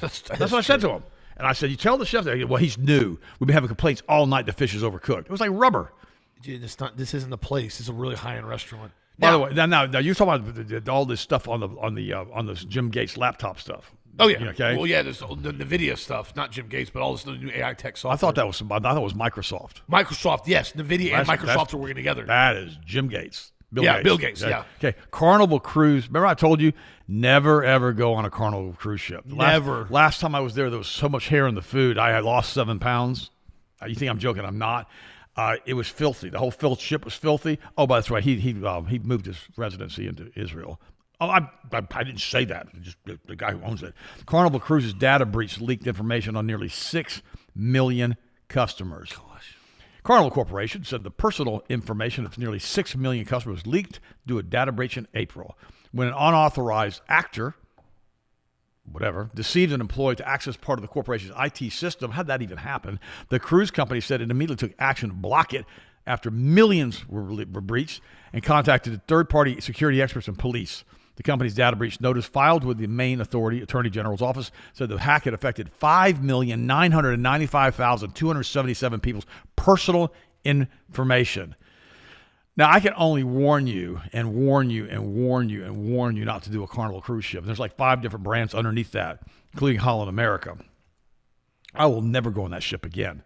That's what I said to him. And I said, you tell the chef that. Well, he's new. We've been having complaints all night the fish is overcooked. It was like rubber. Dude, this isn't the place. It's a really high-end restaurant. By the way, now you're talking about all this stuff on the Jim Gates laptop stuff. Oh yeah. Okay. Well, yeah. There's the NVIDIA stuff, not Jim Gates, but all this new AI tech software. I thought it was Microsoft. Microsoft. Yes, NVIDIA and Microsoft are working together. That is Jim Gates. Bill Gates. Yeah. Okay. Carnival Cruise. Remember I told you never ever go on a Carnival cruise ship. Never. Last time I was there was so much hair in the food. I had lost 7 pounds. You think I'm joking? I'm not. It was filthy. The whole ship was filthy. Oh, but that's right. He moved his residency into Israel. Oh, I didn't say that. Just the guy who owns it. Carnival Cruises data breach leaked information on nearly 6 million customers. Gosh. Carnival Corporation said the personal information of nearly 6 million customers leaked due to a data breach in April when an unauthorized actor, deceived an employee to access part of the corporation's IT system. How'd that even happen? The cruise company said it immediately took action to block it after millions were breached and contacted third-party security experts and police. The company's data breach notice filed with the Maine Attorney General's office said the hack had affected 5,995,277 people's personal information. Now, I can only warn you and warn you and warn you and warn you not to do a Carnival cruise ship. There's like 5 different brands underneath that, including Holland America. I will never go on that ship again.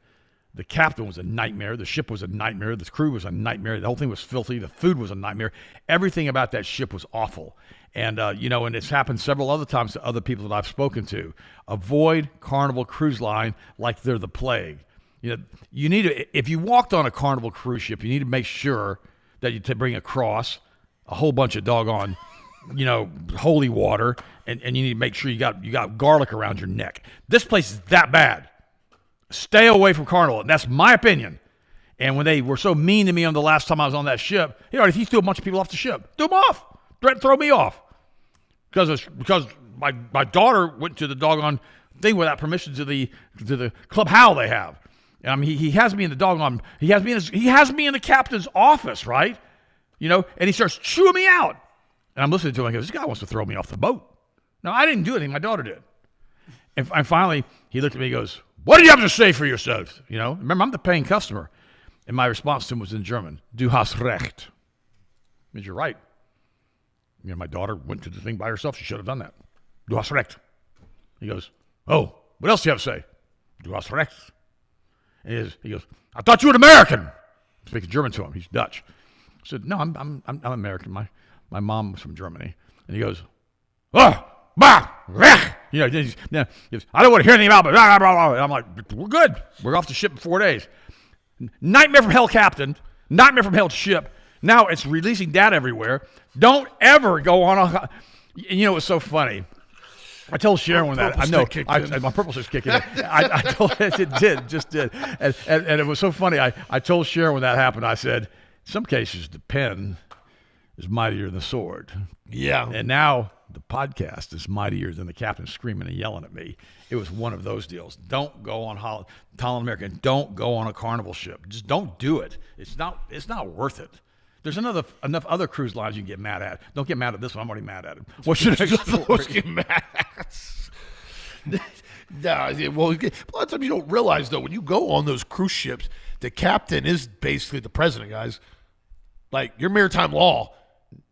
The captain was a nightmare. The ship was a nightmare. The crew was a nightmare. The whole thing was filthy. The food was a nightmare. Everything about that ship was awful. And, and it's happened several other times to other people that I've spoken to. Avoid Carnival Cruise Line like they're the plague. You need to, if you walked on a Carnival cruise ship, you need to make sure that you bring a cross, a whole bunch of doggone, holy water, and you need to make sure you got garlic around your neck. This place is that bad. Stay away from Carnival. And that's my opinion. And when they were so mean to me on the last time I was on that ship, if you threw a bunch of people off the ship, threw them off. Throw me off. Because my daughter went to the doggone thing without permission to the Club Howl they have. I mean, he has me in the doggone. He has me in the captain's office, right? And he starts chewing me out. And I'm listening to him. I go, this guy wants to throw me off the boat. No, I didn't do anything. My daughter did. And finally, he looked at me and goes, what do you have to say for yourself? Remember, I'm the paying customer. And my response to him was in German. Du hast recht. Means you're right. My daughter went to the thing by herself. She should have done that. Du hast recht. He goes, oh, what else do you have to say? Du hast recht. And he goes, I thought you were an American. I'm speaking German to him. He's Dutch. I said, no, I'm American. My mom was from Germany. And he goes, oh, bah, rech. He goes, I don't want to hear anything about it. Blah, blah, blah. And I'm like, we're good. We're off the ship in 4 days. Nightmare from hell captain. Nightmare from hell ship. Now it's releasing data everywhere. Don't ever go on a... It's so funny. I told Sharon when that... I know. My purple stick's kicking in. I told it just did. And it was so funny. I told Sharon when that happened, I said, in some cases, the pen is mightier than the sword. Yeah. And now the podcast is mightier than the captain screaming and yelling at me. It was one of those deals. Don't go on Holland America. Don't go on a Carnival ship. Just don't do it. It's not worth it. There's enough other cruise lines you can get mad at. Don't get mad at this one. I'm already mad at him. What's your next story? Let's get mad at. Well, a lot of times you don't realize, though, when you go on those cruise ships, the captain is basically the president, guys. Like, your maritime law.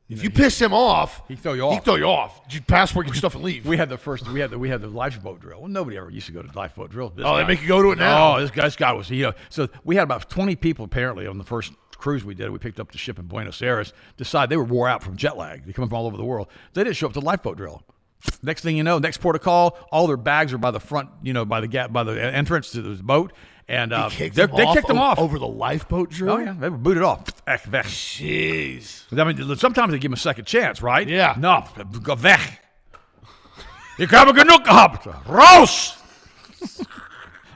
If you piss him off, he throw you off. You passport, get your stuff, and leave. We had the lifeboat drill. Well, nobody ever used to go to lifeboat drill. They make you go to it now. Oh, this guy was, So we had about 20 people apparently on the first cruise we did. We picked up the ship in Buenos Aires. They were wore out from jet lag. They come from all over the world. They didn't show up to the lifeboat drill. Next thing you know, next port of call, all their bags are by the front, by the entrance to the boat. And they kicked them off over the lifeboat drill. Oh yeah, they were booted off. Jeez. I mean, sometimes they give them a second chance, right? Yeah. No, go weg. Ich habe genug gehabt. Raus.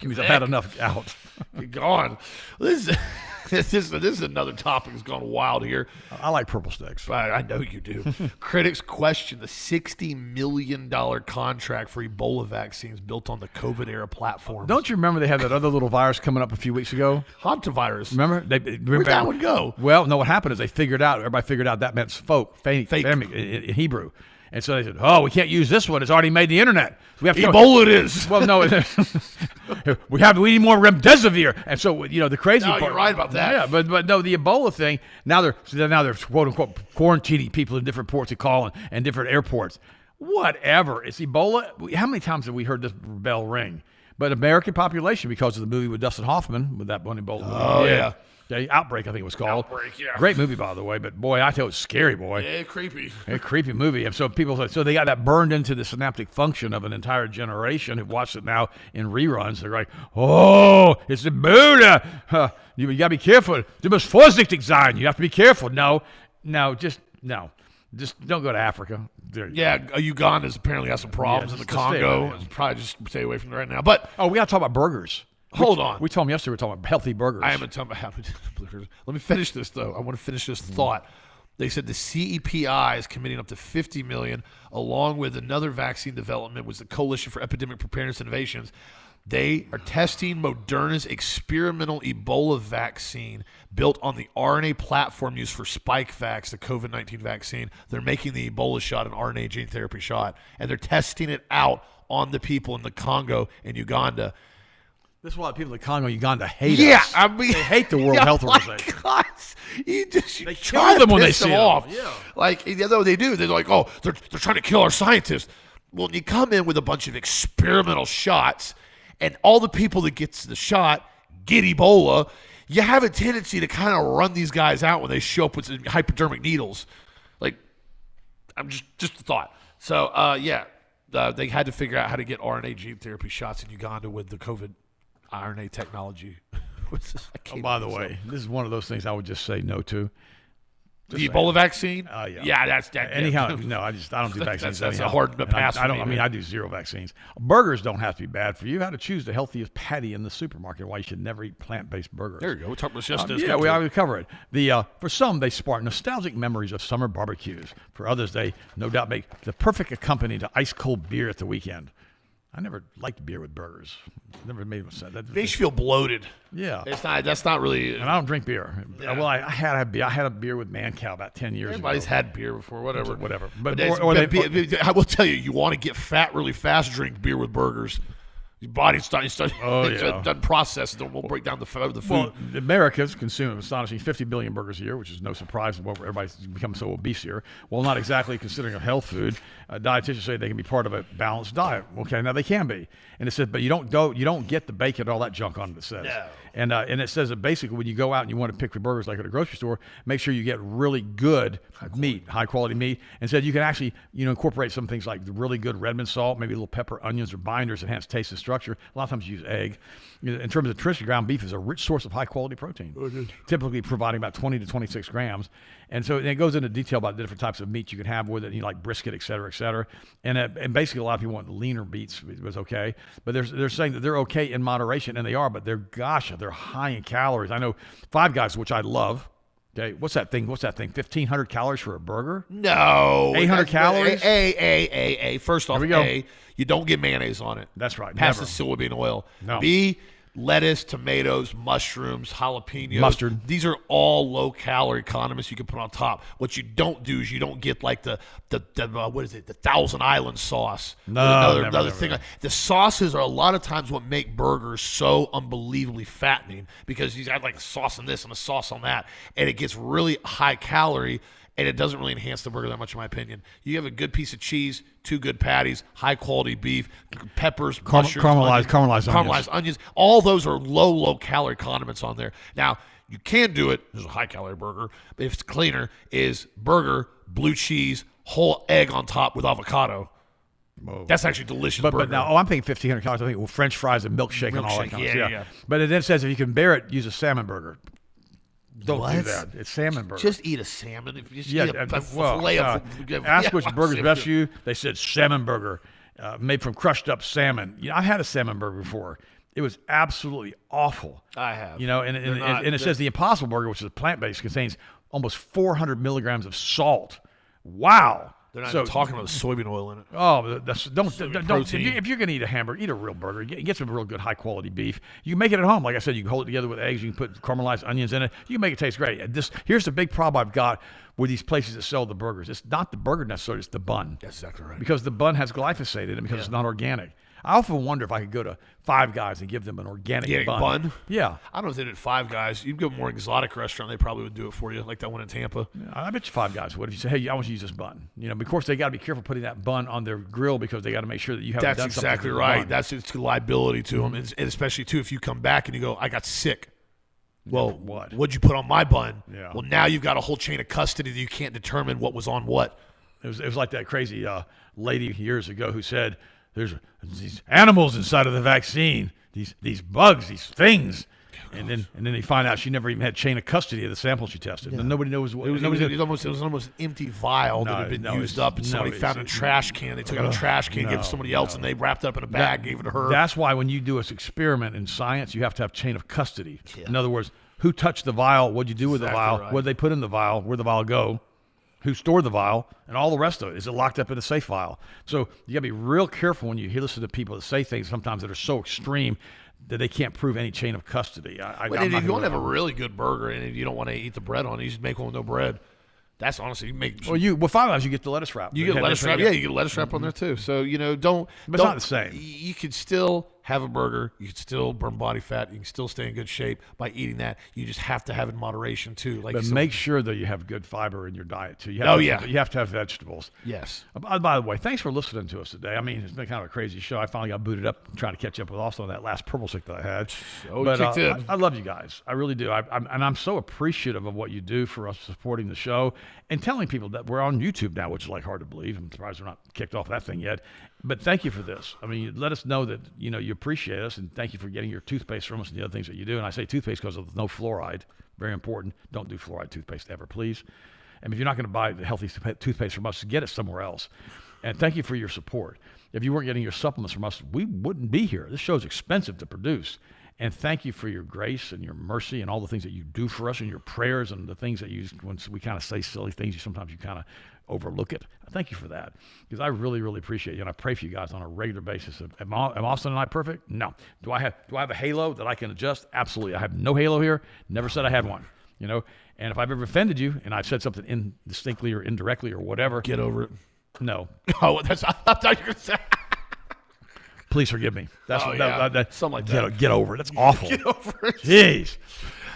I've had enough out. You're gone. This is another topic that's gone wild here. I like purple sticks. I know you do. Critics question the $60 million contract for Ebola vaccines built on the COVID-era platform. Don't you remember they had that other little virus coming up a few weeks ago? Hantavirus. Remember? Where'd that one go? Well, no, what happened is everybody figured out that meant fake. In Hebrew. And so they said, we can't use this one. It's already made the internet. So we have to Ebola it is. Well, no. we need more remdesivir. And so, the crazy part. You're right about that. Yeah, but no, the Ebola thing, now they're quote unquote quarantining people in different ports of call and different airports. Whatever. It's Ebola. How many times have we heard this bell ring? But American population, because of the movie with Dustin Hoffman, with that one Ebola movie. Oh, yeah. Outbreak, I think it was called. Outbreak, yeah. Great movie, by the way, but boy, I tell you, it's scary, boy. Yeah, creepy. A creepy movie. And so they got that burned into the synaptic function of an entire generation who watched it now in reruns. They're like, oh, it's Ebola. You got to be careful. Du musst vorsichtig sein. You have to be careful. No. Just don't go to Africa. Uganda apparently has some problems in the Congo. Probably just stay away from it right now. But we got to talk about burgers. Hold on. We told them yesterday we're talking about healthy burgers. I am talking about healthy burgers. Let me finish this, though. I want to finish this thought. They said the CEPI is committing up to $50 million, along with another vaccine development, was the Coalition for Epidemic Preparedness Innovations. They are testing Moderna's experimental Ebola vaccine built on the RNA platform used for Spikevax, the COVID-19 vaccine. They're making the Ebola shot an RNA gene therapy shot, and they're testing it out on the people in the Congo and Uganda. This is why people in Congo, Uganda hate Yeah, us. I mean, they hate the World Health Organization. God, you They try kill to them when they piss see them them. off. Yeah. Like, though they do, they're like, oh, they're trying to kill our scientists. Well, you come in with a bunch of experimental shots, and all the people that gets the shot get Ebola. You have a tendency to kind of run these guys out when they show up with hypodermic needles. Like, I'm just a thought. So, they had to figure out how to get RNA gene therapy shots in Uganda with the COVID RNA technology. By the way, this is one of those things I would just say no to. The Ebola vaccine? Yeah. Yeah, that's that. Anyhow, no, I don't do vaccines. That's a anyhow. hard And pass I don't. for me, I mean, man. I do 0 vaccines. Burgers don't have to be bad for you. How to choose the healthiest patty in the supermarket? Why you should never eat plant-based burgers? There you go. We talked about just this. Yeah, we already cover it. For some, they spark nostalgic memories of summer barbecues. For others, they no doubt make the perfect accompaniment to ice-cold beer at the weekend. I never liked beer with burgers. It never made sense. That makes you feel bloated. Yeah. That's not really. And I don't drink beer. Yeah. Well, I had a beer with Man Cow about 10 years Everybody's ago. had beer before, whatever. But I will tell you, you want to get fat really fast, drink beer with burgers. Your body's doesn't process it, then we'll break down the food. Well, Americans consume an astonishing 50 billion burgers a year, which is no surprise. Everybody's become so obese here. Well, not exactly considering a health food. Dietitians say they can be part of a balanced diet. Okay, now they can be, and it says, but you don't get the bacon and all that junk on it. It says, No. and it says that basically when you go out and you want to pick your burgers like at a grocery store, make sure you get really good meat, high quality meat, and said you can actually incorporate some things like the really good Redmond salt, maybe a little pepper, onions, or binders, enhance taste and structure. A lot of times you use egg. In terms of nutrition, ground beef is a rich source of high quality protein, typically providing about 20 to 26 grams. And so it goes into detail about the different types of meat you can have with it, like brisket, et cetera, et cetera. And basically a lot of people want leaner meats was okay, but they're saying that they're okay in moderation, and they are, but they're high in calories. I know Five Guys, which I love. Okay, what's that thing? 1,500 calories for a burger? No. 800 calories? First off, Here we go. A, you don't get mayonnaise on it. That's right. Pass Never. the soybean oil. No. B, lettuce, tomatoes, mushrooms, jalapenos. Mustard. These are all low-calorie condiments you can put on top. What you don't do is you don't get like the what is it? The Thousand Island sauce. No, another thing. The sauces are a lot of times what make burgers so unbelievably fattening because you add like a sauce on this and a sauce on that, and it gets really high calorie. And it doesn't really enhance the burger that much, in my opinion. You have a good piece of cheese, 2 good patties, high-quality beef, peppers, mushrooms, caramelized onions. All those are low-calorie condiments on there. Now, you can do it. There's a high-calorie burger. But if it's cleaner, is burger, blue cheese, whole egg on top with avocado. Whoa. That's actually delicious But burger. now, I'm thinking 1,500 calories. I think French fries and milkshake and all that kind of stuff. Yeah. But it then says if you can bear it, use a salmon burger. Don't do What? that. It's salmon burger. Just eat a salmon. If you just eat a well, fillet of ask which burger's best for you. They said salmon burger, made from crushed up salmon. I've had a salmon burger before. It was absolutely awful. I have. And it says the Impossible Burger, which is plant-based, contains almost 400 milligrams of salt. Wow. They're not even talking about the soybean oil in it. Oh, don't. protein. If you're going to eat a hamburger, eat a real burger. Get some real good, high quality beef. You can make it at home. Like I said, you can hold it together with eggs. You can put caramelized onions in it. You can make it taste great. Here's the big problem I've got with these places that sell the burgers. It's not the burger necessarily. It's the bun. That's exactly right. Because the bun has glyphosate in it because it's not organic. I often wonder if I could go to Five Guys and give them an organic bun. Yeah. I don't know if they did Five Guys. You'd go to a more exotic restaurant, they probably would do it for you, like that one in Tampa. I bet you Five Guys would. If you say, hey, I want you to use this bun. Of course, they got to be careful putting that bun on their grill because they got to make sure that you haven't That's done something. exactly to the right. bun. That's it's a liability to them, and especially, too, if you come back and you go, I got sick. Well, what'd you put on my bun? Yeah. Well, now you've got a whole chain of custody that you can't determine what was on what. It was like that crazy lady years ago who said, there's these animals inside of the vaccine, these bugs, these things. And then they find out she never even had chain of custody of the sample she tested. And nobody knows what It was almost an empty vial that had been used up, and somebody found a trash can. They took out a trash can, gave it to somebody else, and they wrapped it up in a bag, gave it to her. That's why when you do an experiment in science, you have to have chain of custody. Yeah. In other words, who touched the vial? What'd you do with the vial? Right. What did they put in the vial? Where'd the vial go? Who stored the vial, and all the rest of it. Is it locked up in a safe file? So you got to be real careful when you listen to people that say things sometimes that are so extreme that they can't prove any chain of custody. If you want to have a really good burger and if you don't want to eat the bread on it, you just make one with no bread. That's honestly, you make. Well, Five Guys, you get the lettuce wrap. You get lettuce wrap. Yeah, you get lettuce wrap on there too. So But it's not the same. You could still have a burger. You can still burn body fat. You can still stay in good shape by eating that. You just have to have it in moderation too. Like, But make sure that you have good fiber in your diet too. You have to have vegetables. Yes. By the way, thanks for listening to us today. I mean, it's been kind of a crazy show. I finally got booted up trying to catch up with also that last purple sick that I had. Oh, kicked in. I love you guys. I really do. I'm so appreciative of what you do for us supporting the show and telling people that we're on YouTube now, which is like hard to believe. I'm surprised we're not kicked off that thing yet. But thank you for this. I mean, let us know that, you appreciate us, and thank you for getting your toothpaste from us and the other things that you do. And I say toothpaste because of no fluoride. Very important. Don't do fluoride toothpaste ever, please. And if you're not going to buy the healthy toothpaste from us, get it somewhere else. And thank you for your support. If you weren't getting your supplements from us, we wouldn't be here. This show is expensive to produce. And thank you for your grace and your mercy and all the things that you do for us and your prayers and the things that when we kind of say silly things, sometimes you kind of overlook it. Thank you for that, because I really, really appreciate you, and I pray for you guys on a regular basis. Am Austin and I perfect? No. Do I have a halo that I can adjust? Absolutely. I have no halo here. Never said I had one. And if I've ever offended you and I've said something indistinctly or indirectly or whatever, Get over it. no. Oh, I thought you were going to say. Please forgive me. That's Something like that. Get over it. That's awful. Get over it. Jeez.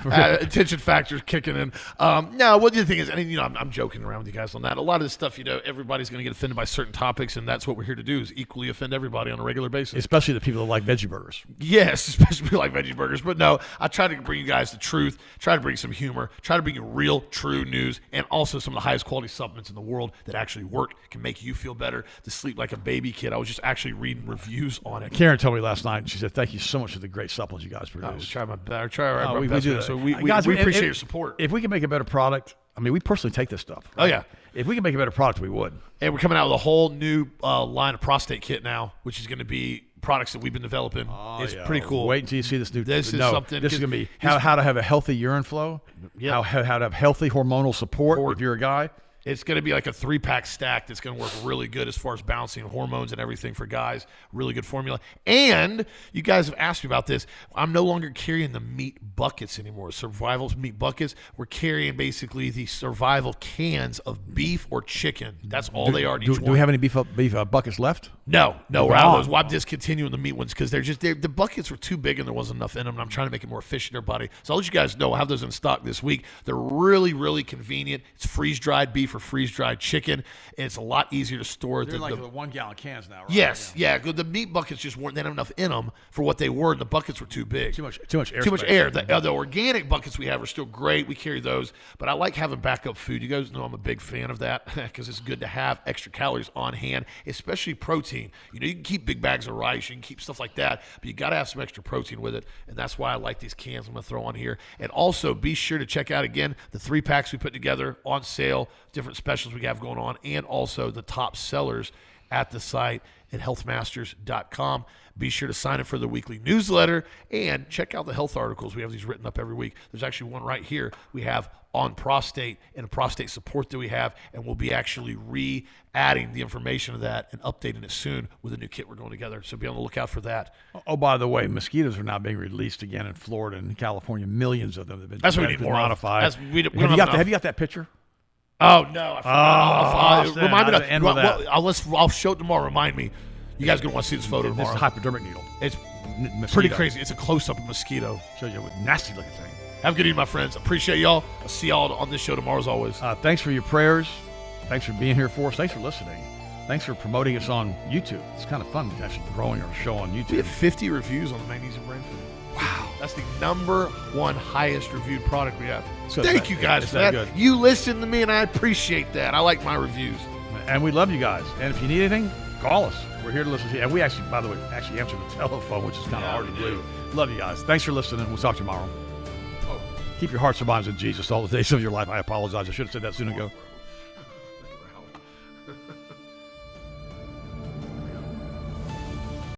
Attention factors kicking in. No, what the thing is, I'm joking around with you guys on that. A lot of this stuff, everybody's going to get offended by certain topics, and that's what we're here to do, is equally offend everybody on a regular basis. Especially the people that like veggie burgers. Yes, especially people like veggie burgers. But no, I try to bring you guys the truth, try to bring some humor, try to bring you real, true news, and also some of the highest quality supplements in the world that actually work, can make you feel better, to sleep like a baby kid. I was just actually reading reviews on it. Karen told me last night, she said, thank you so much for the great supplements you guys produce. I try my best. We do do that. So we Guys, appreciate your support. If we can make a better product, we personally take this stuff. Oh, yeah. If we can make a better product, we would. And we're coming out with a whole new line of prostate kit now, which is going to be products that we've been developing. It's pretty cool. Wait until you see this new. This is something. This is going to be how to have a healthy urine flow. Yeah. How to have healthy hormonal support if you're a guy. It's going to be like a 3-pack stack that's going to work really good as far as balancing hormones and everything for guys. Really good formula. And you guys have asked me about this. I'm no longer carrying the meat buckets anymore. Survival meat buckets. We're carrying basically the survival cans of beef or chicken. That's all they are. Do we have any beef buckets left? No, we're out of those. Well, I'm discontinuing the meat ones because the buckets were too big and there wasn't enough in them. And I'm trying to make it more efficient, everybody. So I'll let you guys know. I'll have those in stock this week. They're really, really convenient. It's freeze-dried beef or freeze-dried chicken, and it's a lot easier to store. They're like the 1 gallon cans now, right? Yes, yeah. The meat buckets just weren't enough in them for what they were, and the buckets were too big. Too much air. Too much air. The organic buckets we have are still great. We carry those, but I like having backup food. You guys know I'm a big fan of that because it's good to have extra calories on hand, especially protein. You can keep big bags of rice, you can keep stuff like that, but you got to have some extra protein with it, and that's why I like these cans I'm going to throw on here. And also be sure to check out again the 3-packs we put together on sale, different specials we have going on, and also the top sellers at the site at healthmasters.com. Be sure to sign up for the weekly newsletter and check out the health articles. We have these written up every week. There's actually one right here we have on prostate and prostate support that we have, and we'll be actually re-adding the information of that and updating it soon with a new kit we're going together. So be on the lookout for that. Oh, by the way, mosquitoes are now being released again in Florida and California. Millions of them have been That's what we need more modified. Have you got that picture? Oh, no. I forgot. Remind me. I'll show it tomorrow. Remind me. You guys are going to want to see this photo tomorrow. This is a hypodermic needle. It's Mosquito. pretty crazy. It's a close-up of mosquito. Shows you a nasty looking thing. Have a good evening, my friends. Appreciate y'all. I'll see y'all on this show tomorrow as always. Thanks for your prayers. Thanks for being here for us. Thanks for listening. Thanks for promoting us on YouTube. It's kind of fun actually growing our show on YouTube. We have 50 reviews on the magnesium brain food. Wow. That's the #1 highest reviewed product we have. So thank you guys for that. Good. You listen to me, and I appreciate that. I like my reviews. And we love you guys. And if you need anything, call us. We're here to listen to you. And we actually, by the way, answer the telephone, which is kind of hard to do. Love you guys. Thanks for listening. We'll talk to you tomorrow. Keep your hearts and minds in Jesus all the days of your life. I apologize. I should have said that soon ago.